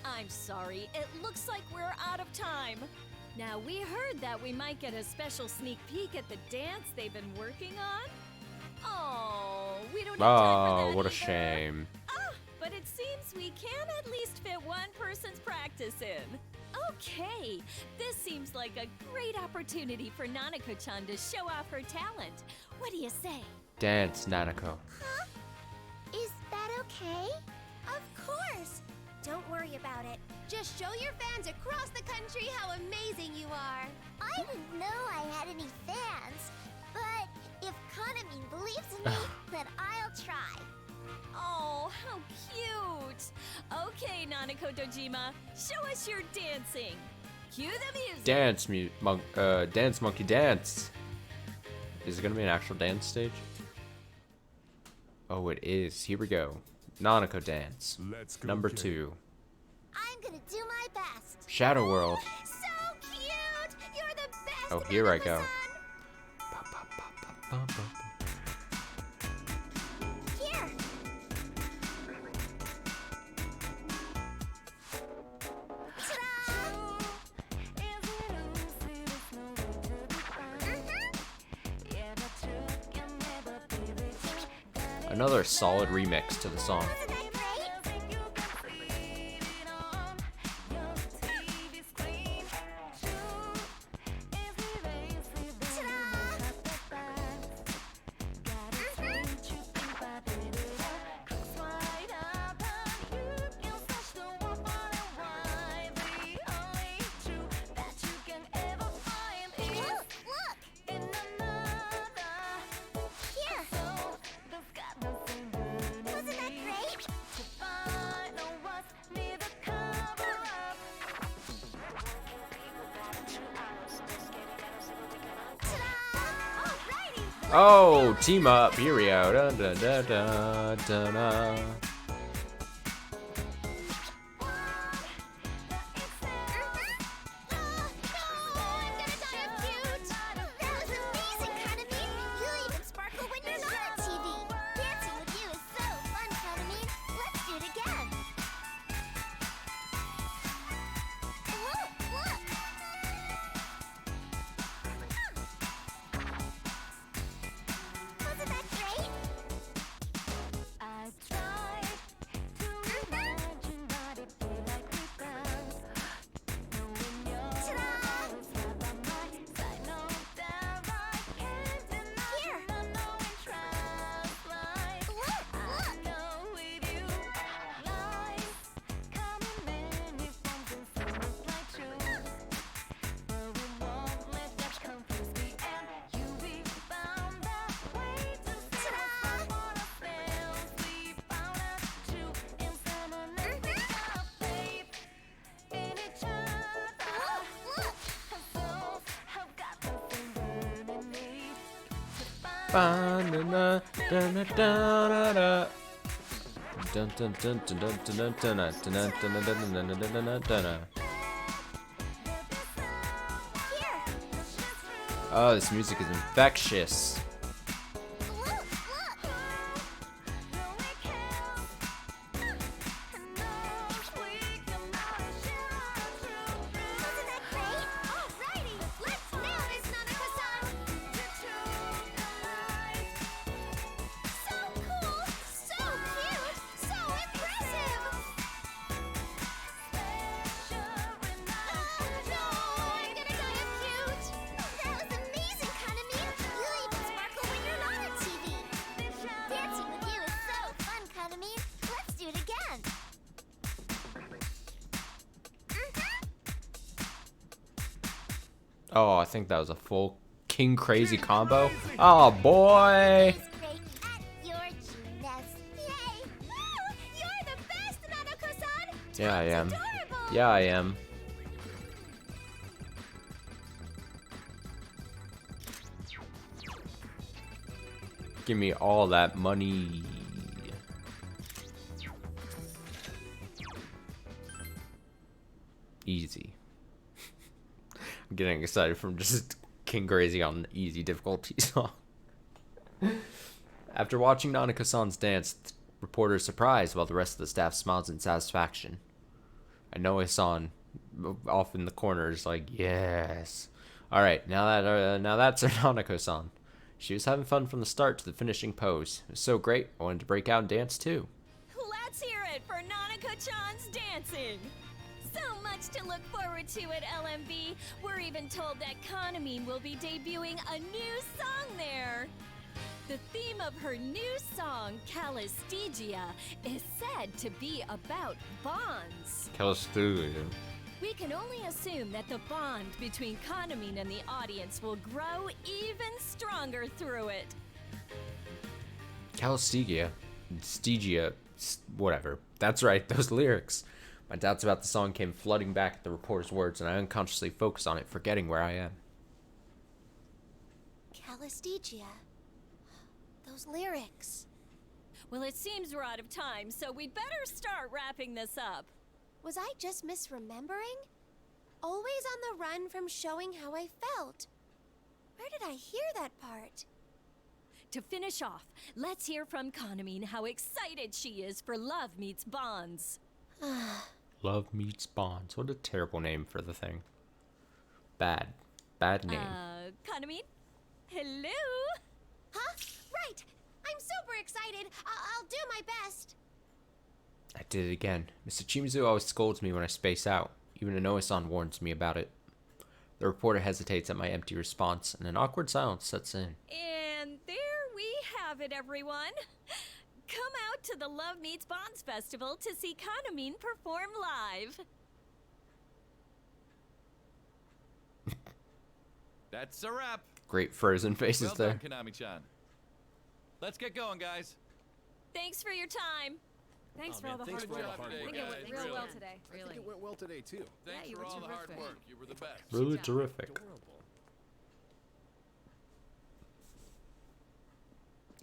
I'm sorry. It looks like we're out of time. Now, we heard that we might get a special sneak peek at the dance they've been working on. Oh, we don't have time for that Oh, what a either. shame. But it seems we can at least fit one person's practice in. Okay, this seems like a great opportunity for Nanako-chan to show off her talent. What do you say? Dance, Nanako. Huh? Is that okay? Of course. Don't worry about it. Just show your fans across the country how amazing you are. I didn't know I had any fans. But if Kanamin believes in me, then I'll try. Oh, how cute! Okay, Nanako Dojima, show us your dancing. Cue the music. Dance monkey dance. Is it gonna be an actual dance stage? Oh, it is. Here we go. Nanako dance. Let's go. Number Kid. 2. I'm gonna do my best. Shadow World. So cute! You're the best. Oh, here I go. Nanako-san. Here. Another solid remix to the song. Wasn't that great? Oh, team up. Here we go. Da, da, da, da, da, da. Oh, this music is infectious. Oh, I think that was a full King Crazy combo. Oh boy! Who's great at your JUNES? Yay! Woo! You're the best, Nanako-san! Yeah, I am. Adorable! Yeah, I am. Give me all that money. Easy. I'm getting excited from just King Crazy on easy difficulty song. After watching Nanako-san's dance, the reporter is surprised while the rest of the staff smiles in satisfaction. I know San off in the corner is like, yes. All right, now that's our Nanako-san. She was having fun from the start to the finishing pose. It was so great, I wanted to break out and dance too. Let's hear it for Nanako-chan's dancing! So much to look forward to at LMB. We're even told that Kanamine will be debuting a new song there. The theme of her new song, Calistigia, is said to be about bonds. Calistigia. We can only assume that the bond between Kanamine and the audience will grow even stronger through it. Calistigia. Stigia. Whatever. That's right, those lyrics. My doubts about the song came flooding back at the reporter's words, and I unconsciously focused on it, forgetting where I am. Calistigia. Those lyrics. Well, it seems we're out of time, so we'd better start wrapping this up. Was I just misremembering? Always on the run from showing how I felt. Where did I hear that part? To finish off, let's hear from Kanamine how excited she is for Love Meets Bonds. Love Meets Bonds. What a terrible name for the thing. Bad. Bad name. Kanamine? Hello? Huh? Right! I'm super excited. I'll do my best. I did it again. Mr. Chimizu always scolds me when I space out. Even Inoue-san warns me about it. The reporter hesitates at my empty response, and an awkward silence sets in. And there we have it, everyone. Come out to the Love Meets Bonds Festival to see Kanamine perform live. That's a wrap. Great frozen faces Well there. done, Konami-chan. Let's get going, guys. Thanks for your time. Thanks Oh, for man, all the thanks hard for all work. the hard I think work, it went guys. real Really. well today. I think it went well today, too. Thanks you for were all the hard terrific. work. You were the best. Really terrific. Adorable.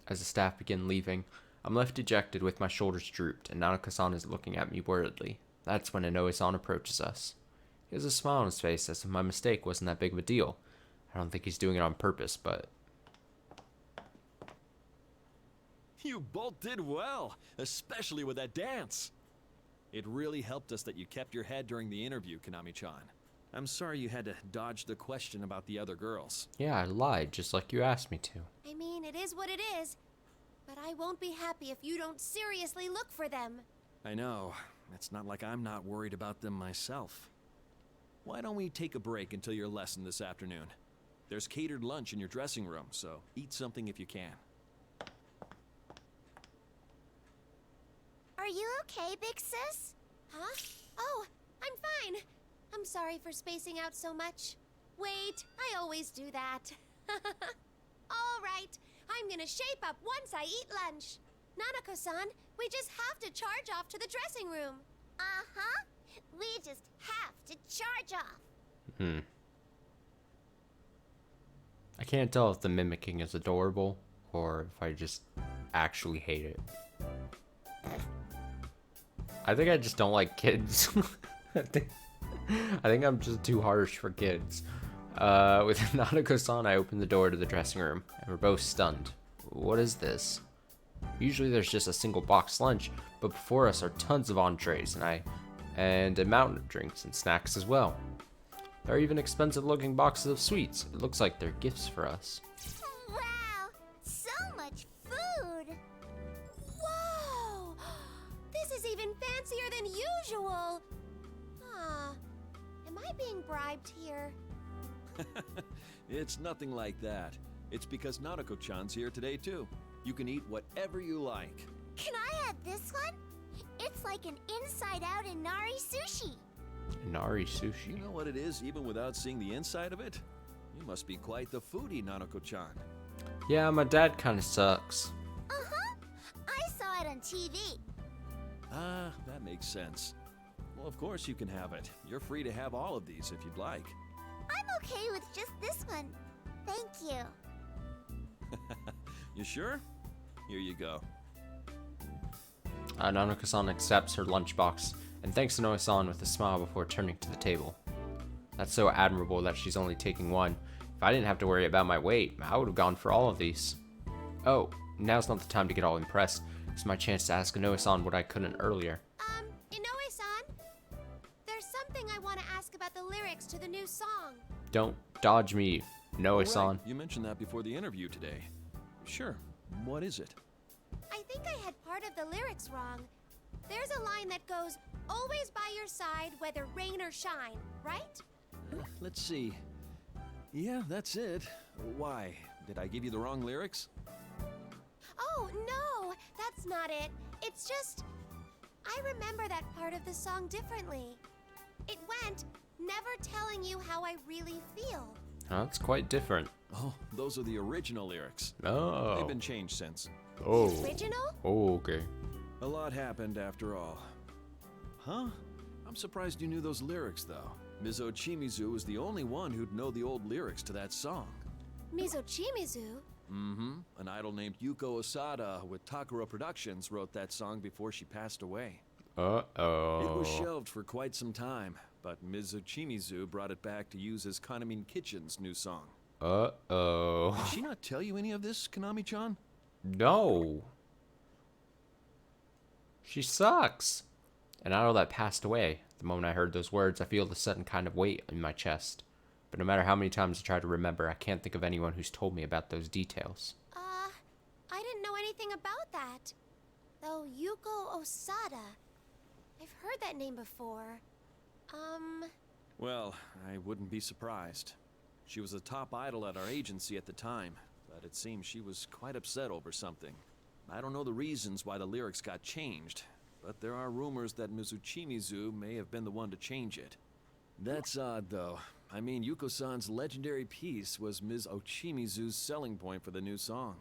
As the staff begin leaving, I'm left dejected with my shoulders drooped, and Nanako-san is looking at me worriedly. That's when Inoue-san approaches us. He has a smile on his face as if my mistake wasn't that big of a deal. I don't think he's doing it on purpose, but... You both did well, especially with that dance. It really helped us that you kept your head during the interview, Konami-chan. I'm sorry you had to dodge the question about the other girls. Yeah, I lied, just like you asked me to. I mean, it is what it is. But I won't be happy if you don't seriously look for them. I know. It's not like I'm not worried about them myself. Why don't we take a break until your lesson this afternoon? There's catered lunch in your dressing room, so eat something if you can. Are you okay, big sis? Huh? Oh, I'm fine. I'm sorry for spacing out so much. Wait, I always do that. All right, I'm gonna shape up once I eat lunch. Nanako-san, we just have to charge off to the dressing room. Uh-huh. We just have to charge off. I can't tell if the mimicking is adorable, or if I just actually hate it. I think I just don't like kids. I think I'm just too harsh for kids. With Nanako-san, I open the door to the dressing room, and we're both stunned. What is this? Usually there's just a single box lunch, but before us are tons of entrees, and a mountain of drinks and snacks as well. There are even expensive-looking boxes of sweets. It looks like they're gifts for us. Wow, so much food. Whoa, this is even fancier than usual. Am I being bribed here? It's nothing like that. It's because Nanako-chan's here today, too. You can eat whatever you like. Can I have this one? It's like an inside-out Inari sushi. Inari You sushi. know what it is, even without seeing the inside of it? must be quite the foodie, Nanako-chan. Yeah, my dad kind of sucks. Uh-huh. I saw it on TV. Ah, that makes sense. Well, of course you can have it. You're free to have all of these if you'd like. I'm okay with just this one. Thank you. You sure? Here you go. Nanako-san accepts her lunchbox and thanks Inoue-san with a smile before turning to the table. That's so admirable that she's only taking one. If I didn't have to worry about my weight, I would have gone for all of these. Oh, now's not the time to get all impressed. It's my chance to ask Inoue-san what I couldn't earlier. Inoue-san? There's something I want to ask about the lyrics to the new song. Don't dodge me, Inoue-san. Right. You mentioned that before the interview today. Sure. What is it? I think I had part of the lyrics wrong. There's a line that goes, always by your side, whether rain or shine, right? Let's see. Yeah, that's it. Why? Did I give you the wrong lyrics? Oh, no, that's not it. It's just, I remember that part of the song differently. It went, never telling you how I really feel. That's quite different. Oh, those are the original lyrics. Oh. They've been changed since. Oh. The original? Oh, okay. A lot happened after all. Huh? I'm surprised you knew those lyrics, though. Mizo Chimizu was the only one who'd know the old lyrics to that song. Mizo Chimizu? Mm-hmm. An idol named Yuko Osada with Takara Productions wrote that song before she passed away. Uh-oh. It was shelved for quite some time, but Mizo Chimizu brought it back to use as Kanamin Kitchen's new song. Uh-oh. Did she not tell you any of this, Konami-chan? No. She sucks. An idol that passed away. The moment I heard those words, I feel the sudden kind of weight in my chest. But no matter how many times I try to remember, I can't think of anyone who's told me about those details. I didn't know anything about that. Though Yuko Osada. I've heard that name before. Well, I wouldn't be surprised. She was a top idol at our agency at the time, but it seems she was quite upset over something. I don't know the reasons why the lyrics got changed, but there are rumors that Mizuchimizu may have been the one to change it. That's odd, though. I mean, Yuko-san's legendary piece was Ms. Ochimizu's selling point for the new song.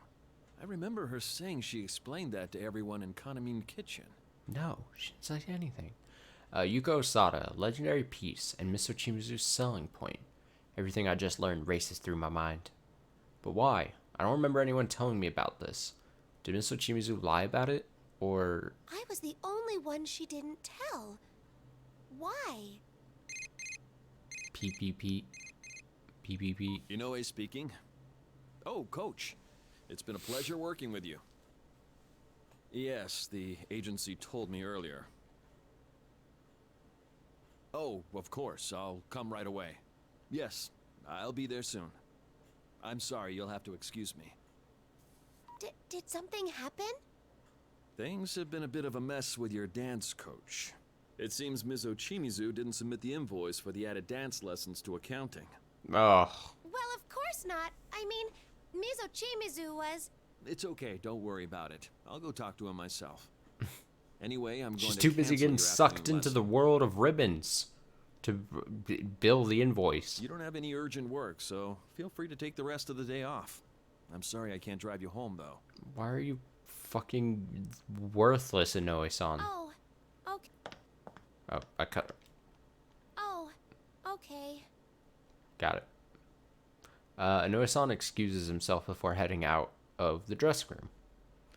I remember her saying she explained that to everyone in Kanamin Kitchen. No, she didn't say anything. Yuko Osada, legendary piece, and Miss Ochimizu's selling point. Everything I just learned races through my mind. But why? I don't remember anyone telling me about this. Did Miss Ochimizu lie about it? Or... I was the only one she didn't tell. Why? PPP. PPP. Inoue speaking. Oh, Coach. It's been a pleasure working with you. Yes, the agency told me earlier. Oh, of course. I'll come right away. Yes, I'll be there soon. I'm sorry, you'll have to excuse me. Did something happen? Things have been a bit of a mess with your dance coach. It seems Ms. Ochimizu didn't submit the invoice for the added dance lessons to accounting. Ugh. Well, of course not. I mean, Mizo Chimizu was... It's okay, don't worry about it. I'll go talk to him myself. Anyway, I'm going She's to too busy cancel getting your sucked afternoon into lesson. the world of ribbons to bill the invoice. You don't have any urgent work, so feel free to take the rest of the day off. I'm sorry I can't drive you home, though. Why are you fucking worthless, Inoue-san? Oh, okay. Oh, I cut her. Oh, okay. Got it. Inoue-san excuses himself before heading out of the dressing room.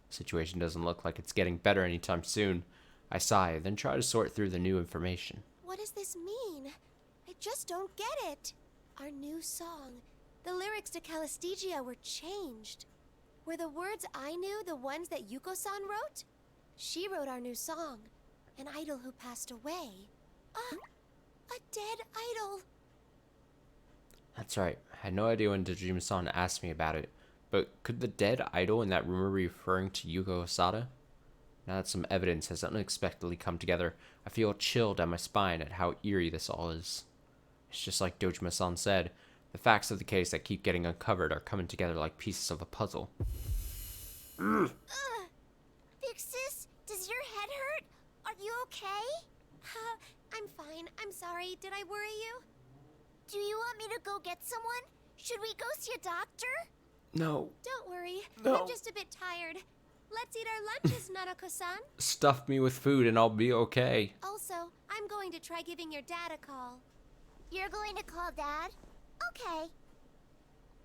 Situation doesn't look like it's getting better anytime soon. I sigh, then try to sort through the new information. What does this mean? I just don't get it. Our new song. The lyrics to Calistegia were changed. Were the words I knew the ones that Yuko-san wrote? She wrote our new song. An idol who passed away. A dead idol. That's right. I had no idea when Dejima-san asked me about it, but could the dead idol in that rumor be referring to Yuko Osada? Now that some evidence has unexpectedly come together, I feel chilled down my spine at how eerie this all is. It's just like Dojima-san said, the facts of the case that keep getting uncovered are coming together like pieces of a puzzle. Big sis, does your head hurt? Are you okay? I'm fine. I'm sorry. Did I worry you? Do you want me to go get someone? Should we go see a doctor? No. Don't worry. No. I'm just a bit tired. Let's eat our lunches, Nanako-san. Stuff me with food and I'll be okay. Also, I'm going to try giving your dad a call. You're going to call Dad? Okay.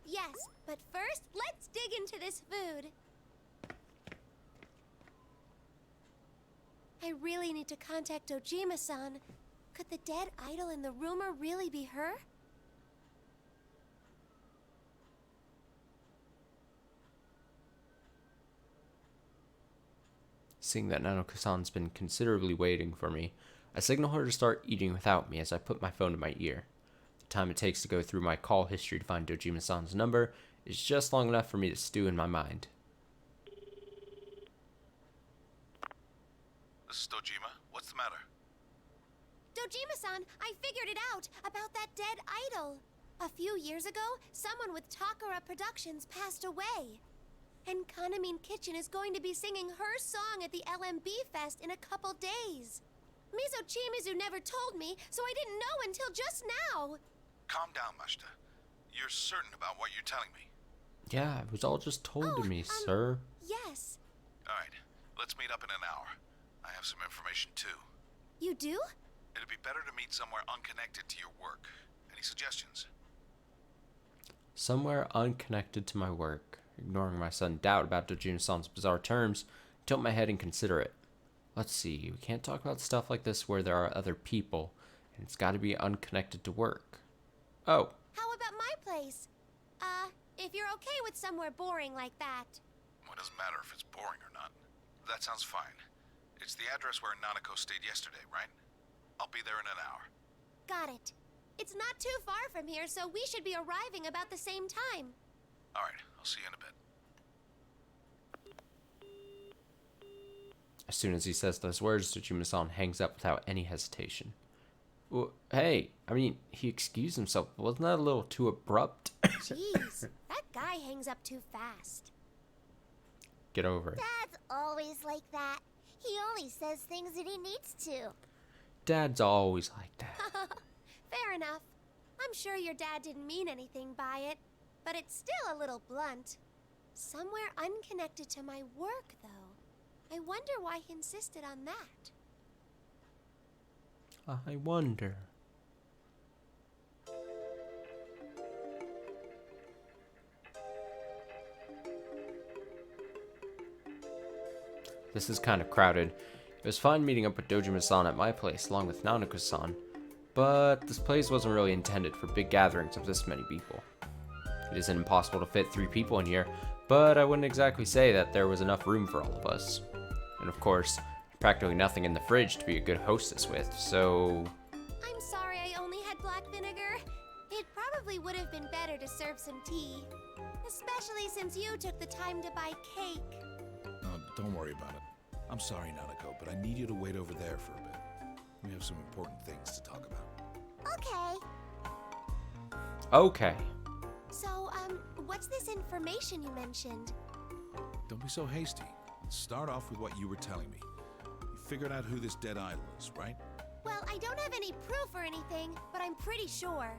Yes, but first, let's dig into this food. I really need to contact Dojima-san. Could the dead idol in the rumor really be her? Seeing that Nanako-san's been considerably waiting for me, I signal her to start eating without me as I put my phone to my ear. The time it takes to go through my call history to find Dojima-san's number is just long enough for me to stew in my mind. This is Dojima. What's the matter? Dojima-san, I figured it out about that dead idol. A few years ago, someone with Takara Productions passed away. And Kanamine Kitchen is going to be singing her song at the LMB Fest in a couple days. Mizo Chimizu never told me, so I didn't know until just now. Calm down, Mashita. You're certain about what you're telling me? Yeah, it was all just told to me, sir. Yes. All right, let's meet up in an hour. I have some information too. You do? It'd be better to meet somewhere unconnected to your work. Any suggestions? Somewhere unconnected to my work. Ignoring my sudden doubt about Dojima-san's bizarre terms, I tilt my head and consider it. Let's see, we can't talk about stuff like this where there are other people, and it's gotta be unconnected to work. Oh. How about my place? If you're okay with somewhere boring like that. Well, it doesn't matter if it's boring or not. That sounds fine. It's the address where Nanako stayed yesterday, right? I'll be there in an hour. Got it. It's not too far from here, so we should be arriving about the same time. All right, I'll see you in a bit. As soon as he says those words, Dojima-san hangs up without any hesitation. Well, hey, I mean, he excused himself. Wasn't that a little too abrupt? Jeez, that guy hangs up too fast. Get over it. Dad's always like that. He only says things that he needs to. Dad's always like that. Fair enough. I'm sure your dad didn't mean anything by it, but it's still a little blunt. Somewhere unconnected to my work, though. I wonder why he insisted on that. I wonder. This is kind of crowded. It was fun meeting up with Dojima-san at my place along with Nanako-san, but this place wasn't really intended for big gatherings of this many people. It isn't impossible to fit 3 people in here, but I wouldn't exactly say that there was enough room for all of us. And of course, practically nothing in the fridge to be a good hostess with, so... I'm sorry I only had black vinegar. It probably would have been better to serve some tea. Especially since you took the time to buy cake. Don't worry about it. I'm sorry, Nanako, but I need you to wait over there for a bit. We have some important things to talk about. Okay. Okay. So, what's this information you mentioned? Don't be so hasty. Let's start off with what you were telling me. You figured out who this dead idol is, right? Well, I don't have any proof or anything, but I'm pretty sure.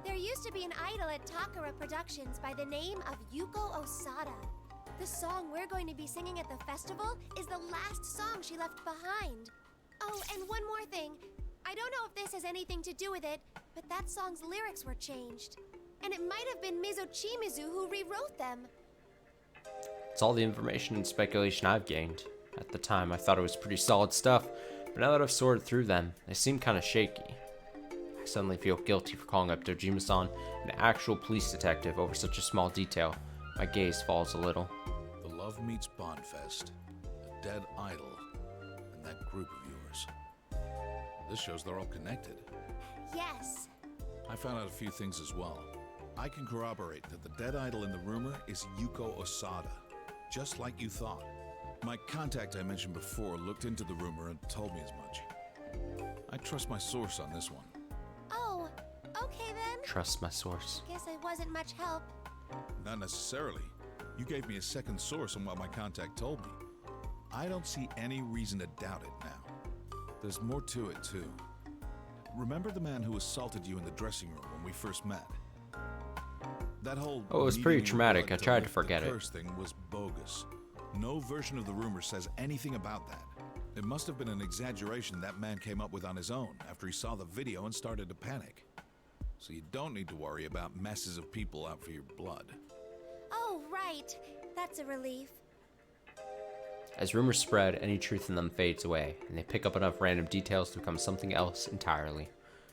There used to be an idol at Takara Productions by the name of Yuko Osada. The song we're going to be singing at the festival is the last song she left behind. Oh, and one more thing. I don't know if this has anything to do with it, but that song's lyrics were changed. And it might have been Mizo Chimizu who rewrote them. It's all the information and speculation I've gained. At the time, I thought it was pretty solid stuff, but now that I've sorted through them, they seem kind of shaky. I suddenly feel guilty for calling up Dojima-san, an actual police detective, over such a small detail. My gaze falls a little. The Love Meets Bond Fest, a dead idol, and that group of yours. This shows they're all connected. Yes. I found out a few things as well. I can corroborate that the dead idol in the rumor is Yuko Osada, just like you thought. My contact I mentioned before looked into the rumor and told me as much. I trust my source on this one. Oh, okay then. Trust my source. Guess I wasn't much help. Not necessarily. You gave me a second source on what my contact told me. I don't see any reason to doubt it now. There's more to it, too. Remember the man who assaulted you in the dressing room when we first met? That whole Oh, it was pretty needing traumatic. blood I tried to lift the forget it. curse thing was bogus. No version of the rumor says anything about that. It must have been an exaggeration that man came up with on his own after he saw the video and started to panic. So you don't need to worry about masses of people out for your blood. Oh, right. That's a relief. As rumors spread, any truth in them fades away, and they pick up enough random details to become something else entirely.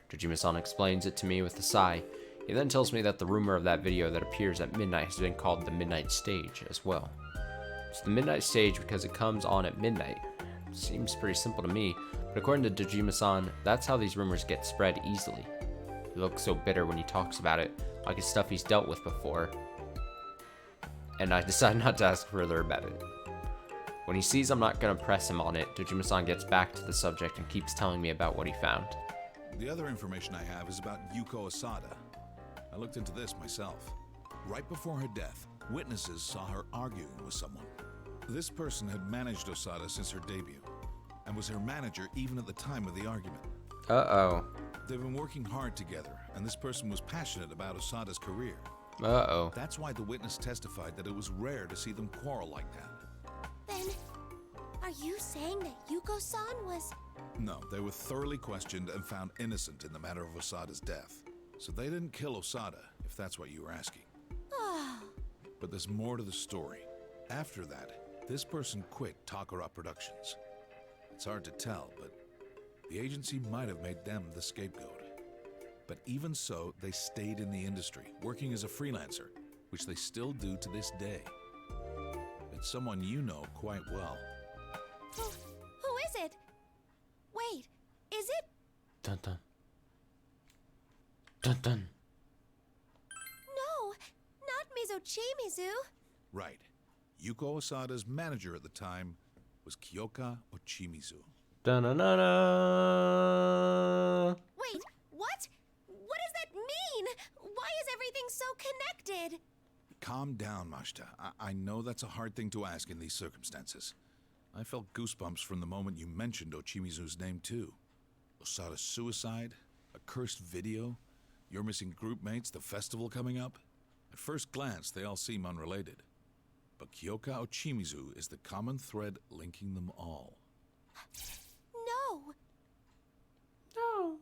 Dojima-san explains it to me with a sigh. He then tells me that the rumor of that video that appears at midnight has been called the Midnight Stage as well. It's the Midnight Stage because it comes on at midnight. Seems pretty simple to me, but according to Dojima-san, that's how these rumors get spread easily. He looks so bitter when he talks about it, like it's stuff he's dealt with before. And I decide not to ask further about it. When he sees I'm not gonna press him on it, Dojima-san gets back to the subject and keeps telling me about what he found. The other information I have is about Yuko Asada. I looked into this myself. Right before her death, witnesses saw her arguing with someone. This person had managed Osada since her debut, and was her manager even at the time of the argument. Uh-oh. They've been working hard together, and this person was passionate about Osada's career. Uh-oh. That's why the witness testified that it was rare to see them quarrel like that. Then, are you saying that Yuko-san was... No, they were thoroughly questioned and found innocent in the matter of Osada's death. So they didn't kill Osada, if that's what you were asking. Oh. But there's more to the story. After that, this person quit Takara Productions. It's hard to tell, but the agency might have made them the scapegoat. But even so, they stayed in the industry, working as a freelancer, which they still do to this day. It's someone you know quite well. Who is it? Wait, is it? Dun dun. Dun dun. No, not Mizochimizu. Right. Yuko Osada's manager at the time was Kyoka Ochimizu. Dun dun dun dun. Wait, what? What does that mean? Why is everything so connected? Calm down, Mashita. I know that's a hard thing to ask in these circumstances. I felt goosebumps from the moment you mentioned Ochimizu's name, too. Osada's suicide, a cursed video, your missing group mates, the festival coming up. At first glance, they all seem unrelated. But Kyoka Ochimizu is the common thread linking them all. No.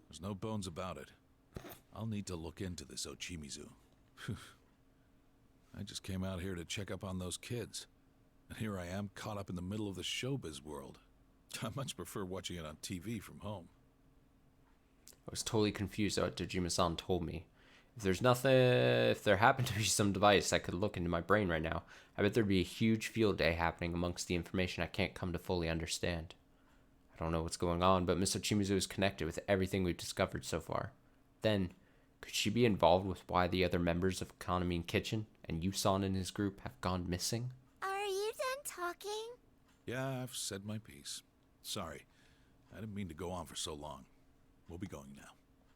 There's no bones about it. I'll need to look into this Ochimizu. I just came out here to check up on those kids. And here I am, caught up in the middle of the showbiz world. I much prefer watching it on TV from home. I was totally confused at what Dojima-san told me. If there happened to be some device that could look into my brain right now, I bet there'd be a huge field day happening amongst the information I can't come to fully understand. I don't know what's going on, but Miss Ochimizu is connected with everything we've discovered so far. Then, could she be involved with why the other members of Economy and Kitchen and Yusan and his group have gone missing? Are you done talking? Yeah, I've said my piece. Sorry, I didn't mean to go on for so long. We'll be going now.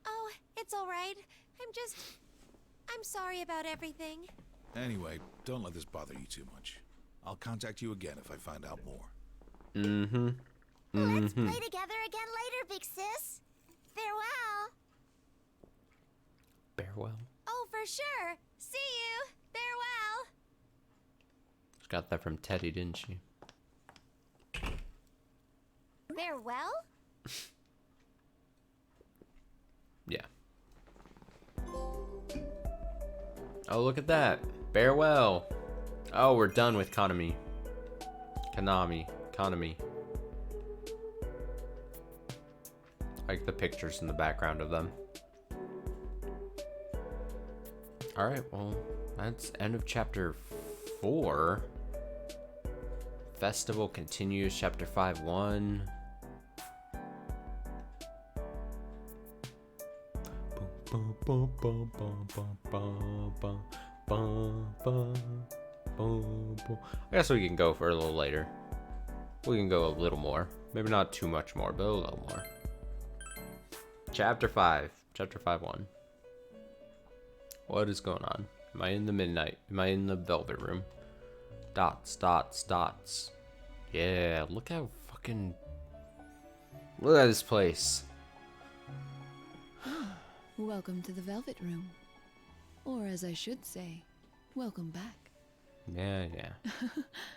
Oh, it's all right. I'm sorry about everything. Anyway, don't let this bother you too much. I'll contact you again if I find out more. Mm-hmm. Let's play together again later, big sis. Farewell. Farewell. Oh, for sure. See you. Farewell. She got that from Teddy, didn't she? Farewell? Yeah. Oh, look at that. Farewell. Oh, we're done with Konami. Konami. I like the pictures in the background of them. Alright, well, that's end of chapter 4. Festival continues, chapter 5-1. I guess we can go for a little later. We can go a little more. Maybe not too much more, but a little more. Chapter 5. Chapter 5-1. What is going on? Am I in the midnight? Am I in the velvet room? Dots, dots, dots. Yeah, look how fucking... Look at this place. Welcome to the Velvet Room. Or as I should say, welcome back. Yeah.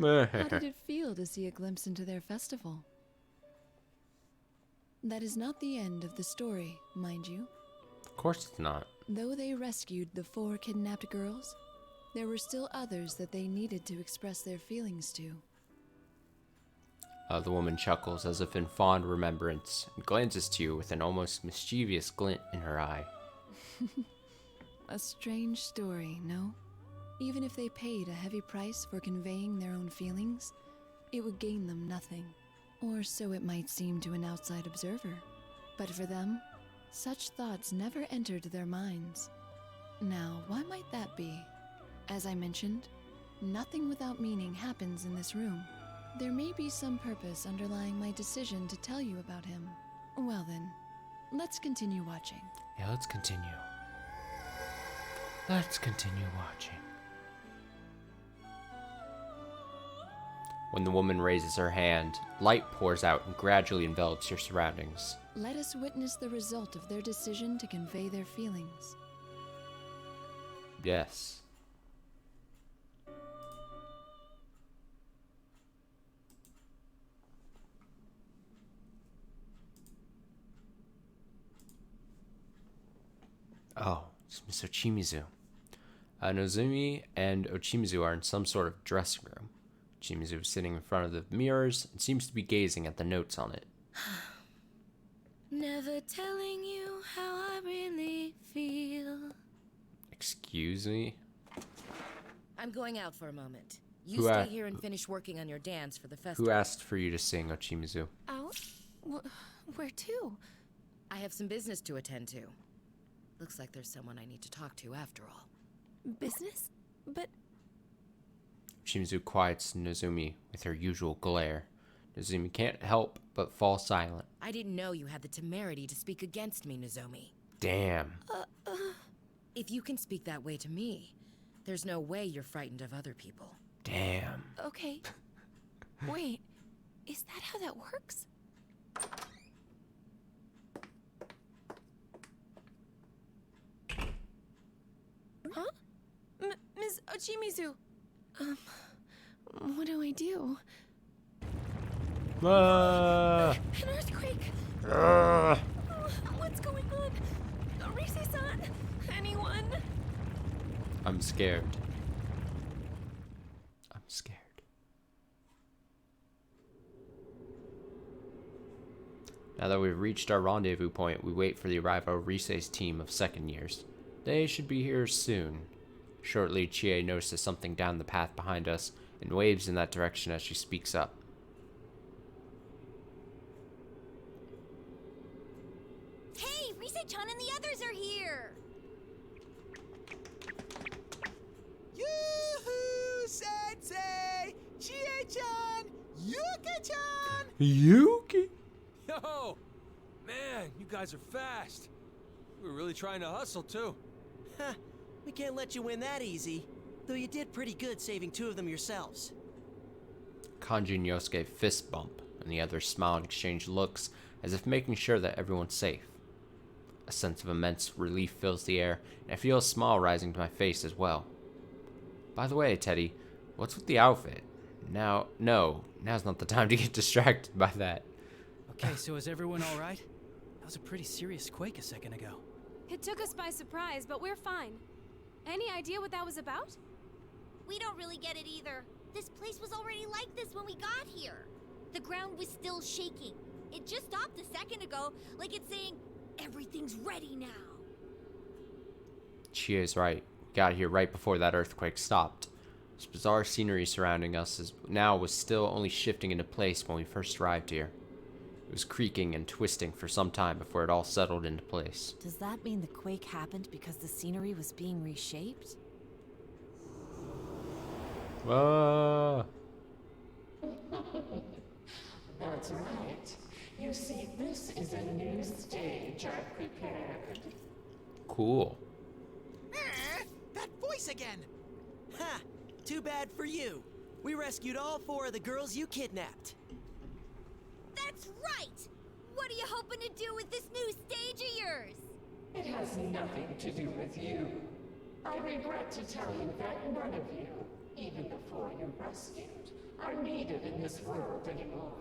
How did it feel to see a glimpse into their festival? That is not the end of the story, mind you. Of course it's not. Though they rescued the 4 kidnapped girls, there were still others that they needed to express their feelings to. The woman chuckles as if in fond remembrance and glances to you with an almost mischievous glint in her eye. A strange story, no? Even if they paid a heavy price for conveying their own feelings, it would gain them nothing. Or so it might seem to an outside observer. But for them, such thoughts never entered their minds. Now, why might that be? As I mentioned, nothing without meaning happens in this room. There may be some purpose underlying my decision to tell you about him. Well then, let's continue watching. Yeah, let's continue. Let's continue watching. When the woman raises her hand, light pours out and gradually envelops your surroundings. Let us witness the result of their decision to convey their feelings. Yes. Oh, it's Miss Ochimizu. Nozumi and Ochimizu are in some sort of dressing room. Ochimizu is sitting in front of the mirrors and seems to be gazing at the notes on it. Never telling you how I really feel. Excuse me? I'm going out for a moment. You Who stay here and finish working on your dance for the festival. Who asked for you to sing, Ochimizu? Out? Where to? I have some business to attend to. Looks like there's someone I need to talk to after all. Business? But... Ochimizu quiets Nozumi with her usual glare. Nozumi can't help but fall silent. I didn't know you had the temerity to speak against me, Nozomi. Damn. If you can speak that way to me, there's no way you're frightened of other people. Damn. Okay. Wait, is that how that works? Huh? Ms. Ochimizu. What do I do? An earthquake! What's going on? Rise-san! Anyone? I'm scared. I'm scared. Now that we've reached our rendezvous point, we wait for the arrival of Rise's team of second years. They should be here soon. Shortly, Chie notices something down the path behind us and waves in that direction as she speaks up. Hey, Rise-chan and the others are here! Yoo-hoo, Sensei! Chie-chan! Yuka-chan! Yuki? Yo! Man, you guys are fast. We were really trying to hustle, too. Huh. We can't let you win that easy. Though you did pretty good saving 2 of them yourselves. Kanji and Yosuke fist bump, and the others smile and exchange looks as if making sure that everyone's safe. A sense of immense relief fills the air, and I feel a smile rising to my face as well. By the way, Teddy, what's with the outfit? Now's not the time to get distracted by that. Okay, so is everyone all right? That was a pretty serious quake a second ago. It took us by surprise, but we're fine. Any idea what that was about? We don't really get it either. This place was already like this when we got here. The ground was still shaking. It just stopped a second ago, like it's saying, everything's ready now. She is right. We got here right before that earthquake stopped. This bizarre scenery surrounding us was still only shifting into place when we first arrived here. It was creaking and twisting for some time before it all settled into place. Does that mean the quake happened because the scenery was being reshaped? That's right. You see, this is a new stage I've prepared. Cool. That voice again! Ha! Too bad for you. We rescued all 4 of the girls you kidnapped. That's right! What are you hoping to do with this new stage of yours? It has nothing to do with you. I regret to tell you that none of you, even before you're rescued, are needed in this world anymore.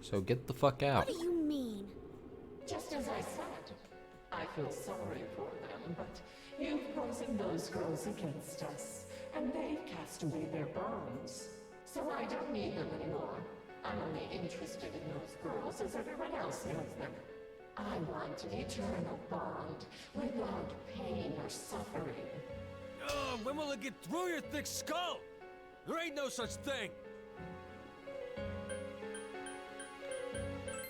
So get the fuck out. What do you mean? Just as I said, I feel sorry for them, but you've poisoned those girls against us, and they've cast away their bonds. So I don't need them anymore. I'm only interested in those girls as everyone else knows them. I want an eternal bond without pain or suffering. Oh, when will it get through your thick skull? There ain't no such thing.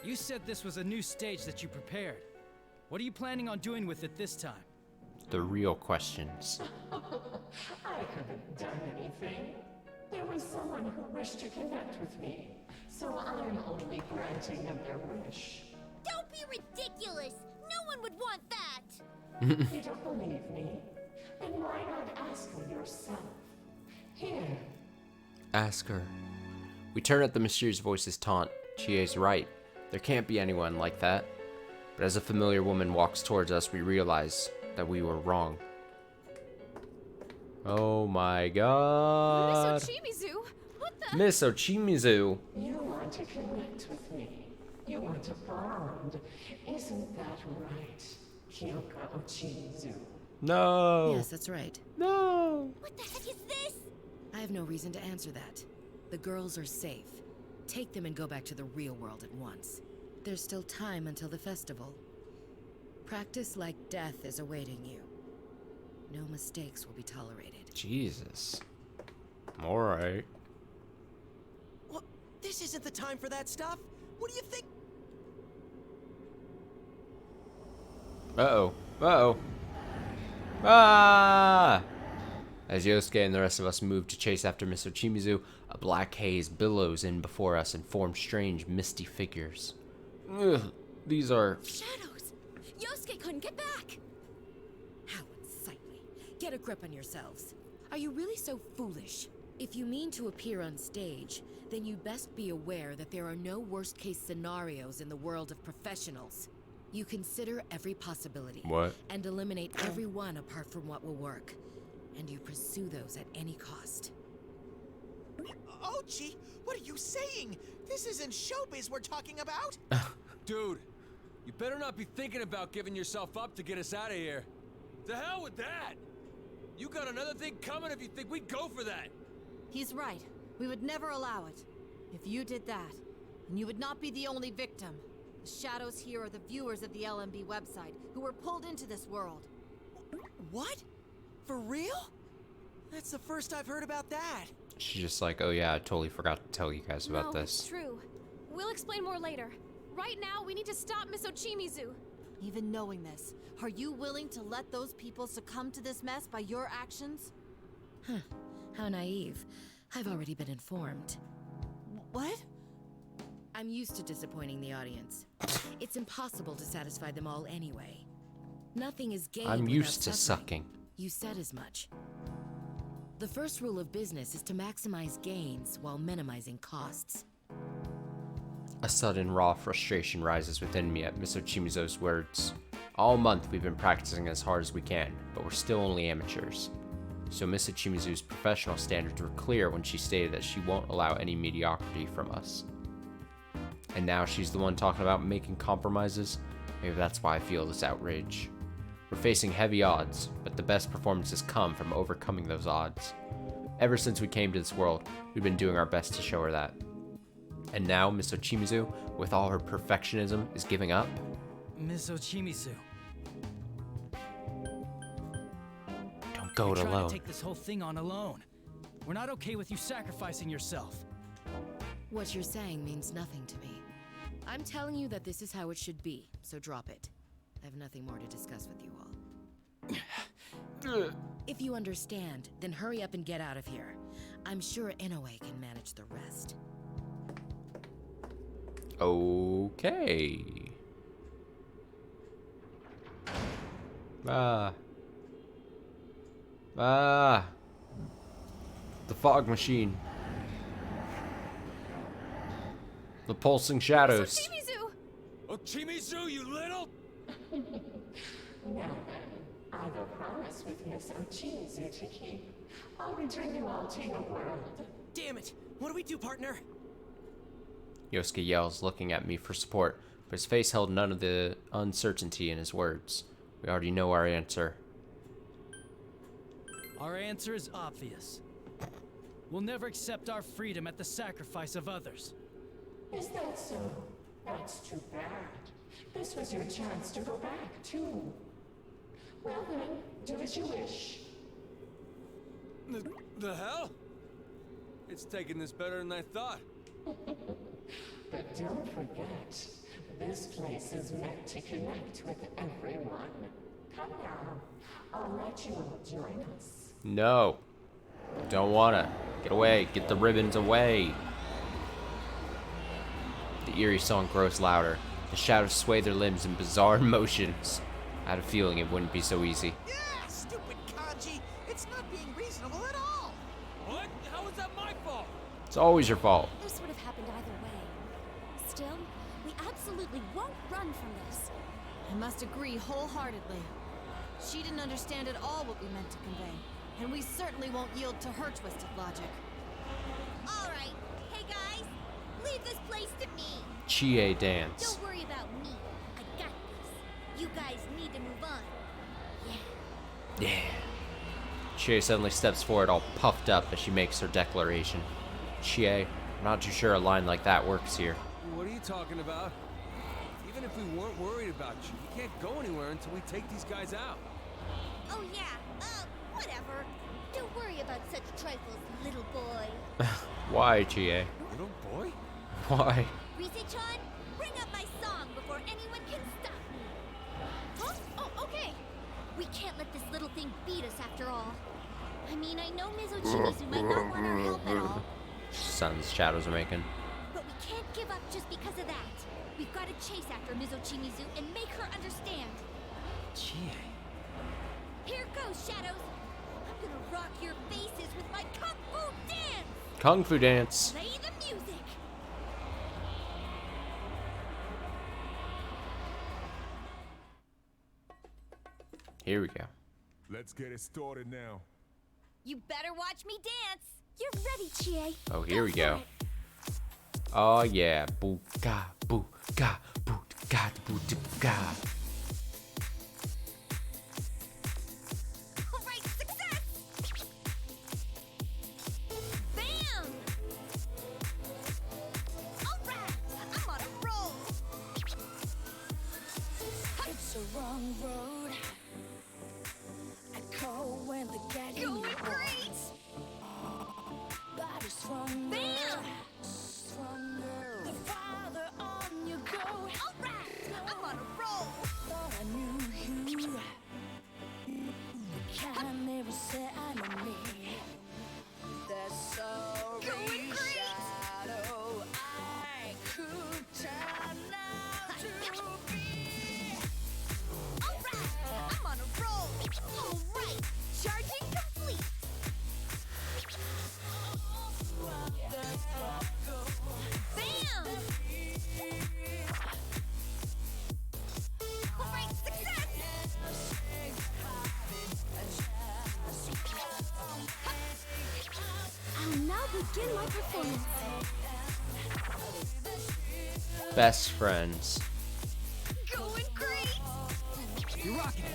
You said this was a new stage that you prepared. What are you planning on doing with it this time? The real questions. I haven't done anything. There was someone who wished to connect with me, so I'm only granting them their wish. Don't be ridiculous! No one would want that! You don't believe me? Then why not ask her yourself? Here. Ask her. We turn at the mysterious voice's taunt. Chie's right. There can't be anyone like that. But as a familiar woman walks towards us, we realize that we were wrong. Oh my god. Miss Ochimizu! What the? Miss Ochimizu! You want to connect with me. You want to bond. Isn't that right, Kyoka Ochimizu? No! Yes, that's right. No! What the heck is this? I have no reason to answer that. The girls are safe. Take them and go back to the real world at once. There's still time until the festival. Practice like death is awaiting you. No mistakes will be tolerated. Jesus. Alright. What? This isn't the time for that stuff. What do you think? Uh-oh. Uh-oh. Ah! As Yosuke and the rest of us move to chase after Miss Ochimizu, a black haze billows in before us and forms strange, misty figures. Ugh, these are... Shadows! Yosuke-kun, get back! How unsightly. Get a grip on yourselves. Are you really so foolish? If you mean to appear on stage, then you best be aware that there are no worst-case scenarios in the world of professionals. You consider every possibility. What? And eliminate every one apart from what will work. And you pursue those at any cost. Ochi, what are you saying? This isn't showbiz we're talking about. Dude, you better not be thinking about giving yourself up to get us out of here. To hell with that! You got another thing coming if you think we'd go for that. He's right. We would never allow it. If you did that, then you would not be the only victim. The shadows here are the viewers of the LMB website who were pulled into this world. What? For real? That's the first I've heard about that. She's just like, oh yeah, I totally forgot to tell you guys about No, this. it's true. We'll explain more later. Right now, we need to stop Miss Ochimizu. Even knowing this, are you willing to let those people succumb to this mess by your actions? Huh. How naive. I've already been informed. What? I'm used to disappointing the audience. It's impossible to satisfy them all anyway. Nothing is gained I'm without used to suffering. sucking. You said as much. The first rule of business is to maximize gains while minimizing costs. A sudden raw frustration rises within me at Miss Ochimizu's words. All month we've been practicing as hard as we can, but we're still only amateurs. So Miss Ochimizu's professional standards were clear when she stated that she won't allow any mediocrity from us. And now she's the one talking about making compromises? Maybe that's why I feel this outrage. We're facing heavy odds, but the best performances come from overcoming those odds. Ever since we came to this world, we've been doing our best to show her that. And now Miss Ochimizu, with all her perfectionism, is giving up? Miss Ochimizu. Don't go it You're trying alone. to take this whole thing on alone. We're not okay with you sacrificing yourself. What you're saying means nothing to me. I'm telling you that this is how it should be, so drop it. I have nothing more to discuss with you all. If you understand, then hurry up and get out of here. I'm sure Inoue can manage the rest. Okay. The fog machine. The pulsing shadows. Ochimizu! Ochimizu, you little... Now then, I have a promise with you so cheesy to keep. I'll return you all to your world. Damn it! What do we do, partner? Yosuke yells, looking at me for support, but his face held none of the uncertainty in his words. We already know our answer. Our answer is obvious. We'll never accept our freedom at the sacrifice of others. Is that so? That's too bad. This was your chance to go back, too. Well then, do as you wish. The hell? It's taking this better than I thought. But don't forget, this place is meant to connect with everyone. Come now, I'll let you all join us. No. Don't wanna. Get away. Get the ribbons away. The eerie song grows louder. The shadows sway their limbs in bizarre motions. I had a feeling it wouldn't be so easy. Yeah, stupid Kanji. It's not being reasonable at all. What? How is that my fault? It's always your fault. This would have happened either way. Still, we absolutely won't run from this. I must agree wholeheartedly. She didn't understand at all what we meant to convey, and we certainly won't yield to her twisted logic. All right. Hey, guys. Leave this place to me. Chie dance. Don't worry about me. I got this. You guys need to move on. Yeah. Chie suddenly steps forward all puffed up as she makes her declaration. Chie, I'm not too sure a line like that works here. What are you talking about? Even if we weren't worried about you, we can't go anywhere until we take these guys out. Oh, yeah. Whatever. Don't worry about such trifles, little boy. Why, Chie? Little boy? Why? Rise-chan, bring up my song before anyone can stop me. Huh? Oh, okay. We can't let this little thing beat us after all. I mean, I know Mizochimizu might not want our help at all, Sun's shadows are making. but we can't give up just because of that. We've got to chase after Mizochimizu and make her understand. Chie. Here goes, Shadows. I'm gonna rock your faces with my kung fu dance. Kung Fu dance. Play the music. Here we go. Let's get it started now. You better watch me dance. You're ready, Chie. Oh, here we go. Oh, yeah. Boo-ga, boo-ga, boo-ga, boo-ga. All right, success. Bam. All right, I'm on a roll. It's a wrong road. I call when the getting Going great. Body's stronger. Bam. Stronger. The farther on you go. All right, I'm on a roll. Thought I knew you. Can never say enemy. There's so Going great. shadow I could turn out to be. All right, I'm on a roll. All right, charging complete. Bam! All right, success. I'll now begin my performance. Best friends. Going great. You're rocking it.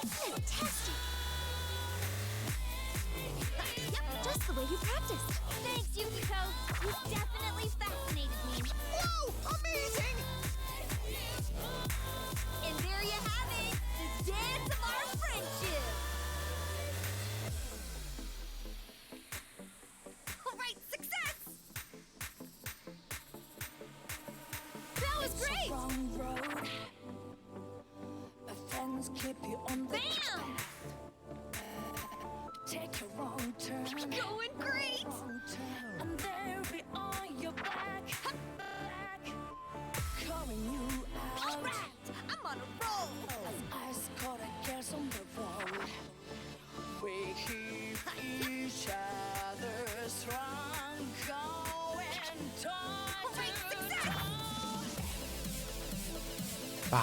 Fantastic. Yep, just the way you practiced. Thanks, Yukiko. You definitely fascinated me. Whoa! Amazing! And there you have it, the dance of our friendship. All right, success. That was It's great. a wrong road. My friends keep you on the Bam! Take a wrong turn. Going great. Wrong turn. And they'll be on your back. Calling you out. All right, I'm on a roll. As ice caught a gas on the road. We keep each other strong. Going All right, toe success. to toe. Ba,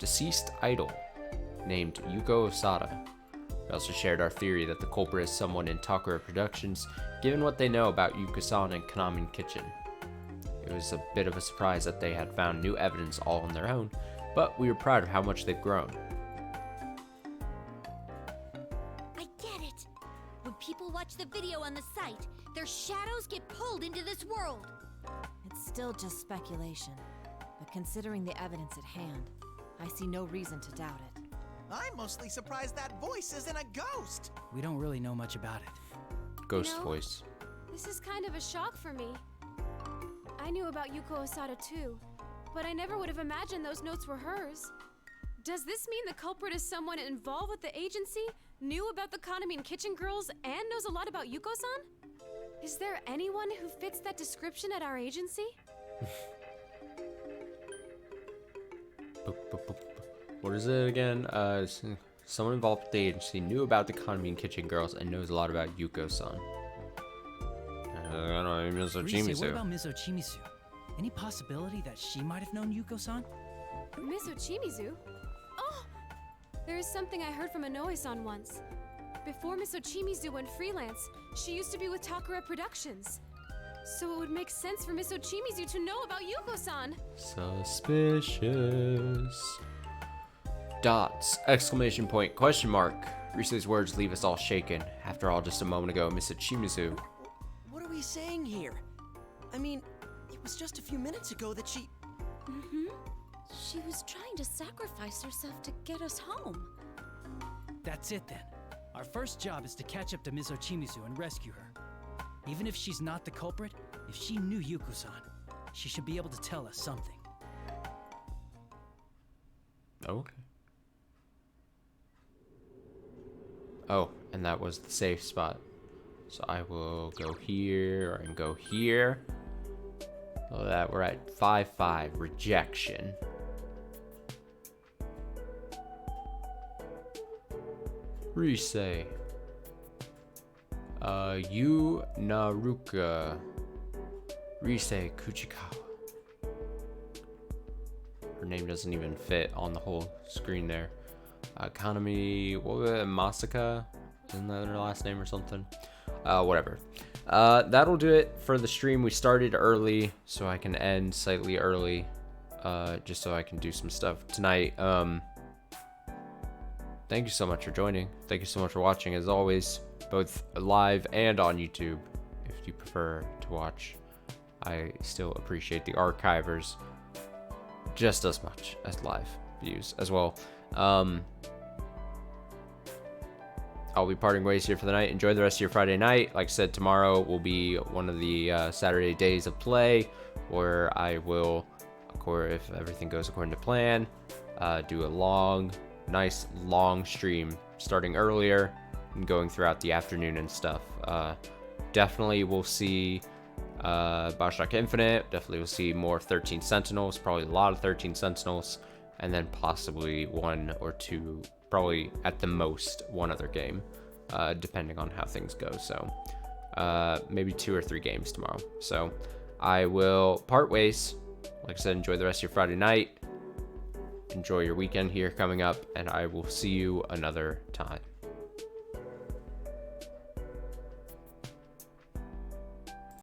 deceased idol named Yuko Osada. We also shared our theory that the culprit is someone in Takara Productions, given what they know about Yuko-san and Konami Kitchen. It was a bit of a surprise that they had found new evidence all on their own, but we were proud of how much they've grown. I get it. When people watch the video on the site, their shadows get pulled into this world. It's still just speculation, but considering the evidence at hand, I see no reason to doubt it. I'm mostly surprised that voice isn't a ghost. We don't really know much about it. Ghost voice. This is kind of a shock for me. I knew about Yuko Osada too, but I never would have imagined those notes were hers. Does this mean the culprit is someone involved with the agency, knew about the Konami and Kitchen Girls, and knows a lot about Yuko-san? Is there anyone who fits that description at our agency? What is it again? Someone involved with the agency knew about the Konami and Kitchen Girls and knows a lot about Yuko-san. I don't know, Mizo Rise, what Chimizu. about Mizo Chimizu? Any possibility that she might have known Yuko-san? Mizo Chimizu? Oh! There is something I heard from Inoue-san once. Before Mizo Chimizu went freelance, she used to be with Takara Productions. So it would make sense for Mizo Chimizu to know about Yuko-san. Suspicious. Dots! Exclamation point! Question mark! Rise's words leave us all shaken. After all, just a moment ago, Miss Chimizu. What are we saying here? I mean, it was just a few minutes ago that she... Mm-hmm. She was trying to sacrifice herself to get us home. That's it then. Our first job is to catch up to Mizo Chimizu and rescue her. Even if she's not the culprit, if she knew Yuko-san, she should be able to tell us something. Okay. Oh, and that was the safe spot. So I will go here and go here. So that we're at 5-5, rejection. Rise. Yu Naruka. Rise Kuchikawa. Her name doesn't even fit on the whole screen there. Konami, what was it, Masaka? Isn't that her last name or something? Whatever. That'll do it for the stream. We started early, so I can end slightly early, just so I can do some stuff tonight. Thank you so much for joining. Thank you so much for watching, as always, both live and on YouTube, if you prefer to watch. I still appreciate the archivers just as much as live views as well. I'll be parting ways here for the night. Enjoy the rest of your Friday night. Like I said, tomorrow will be one of the Saturday days of play, where I will, of course, if everything goes according to plan, do a nice long stream starting earlier and going throughout the afternoon and stuff. Definitely we'll see Bioshock Infinite. Definitely we'll see more 13 Sentinels, probably a lot of 13 Sentinels, and then possibly one or two, probably at the most one other game, depending on how things go. So maybe 2 or 3 games tomorrow. So I will part ways. Like I said, enjoy the rest of your Friday night. Enjoy your weekend here coming up, and I will see you another time.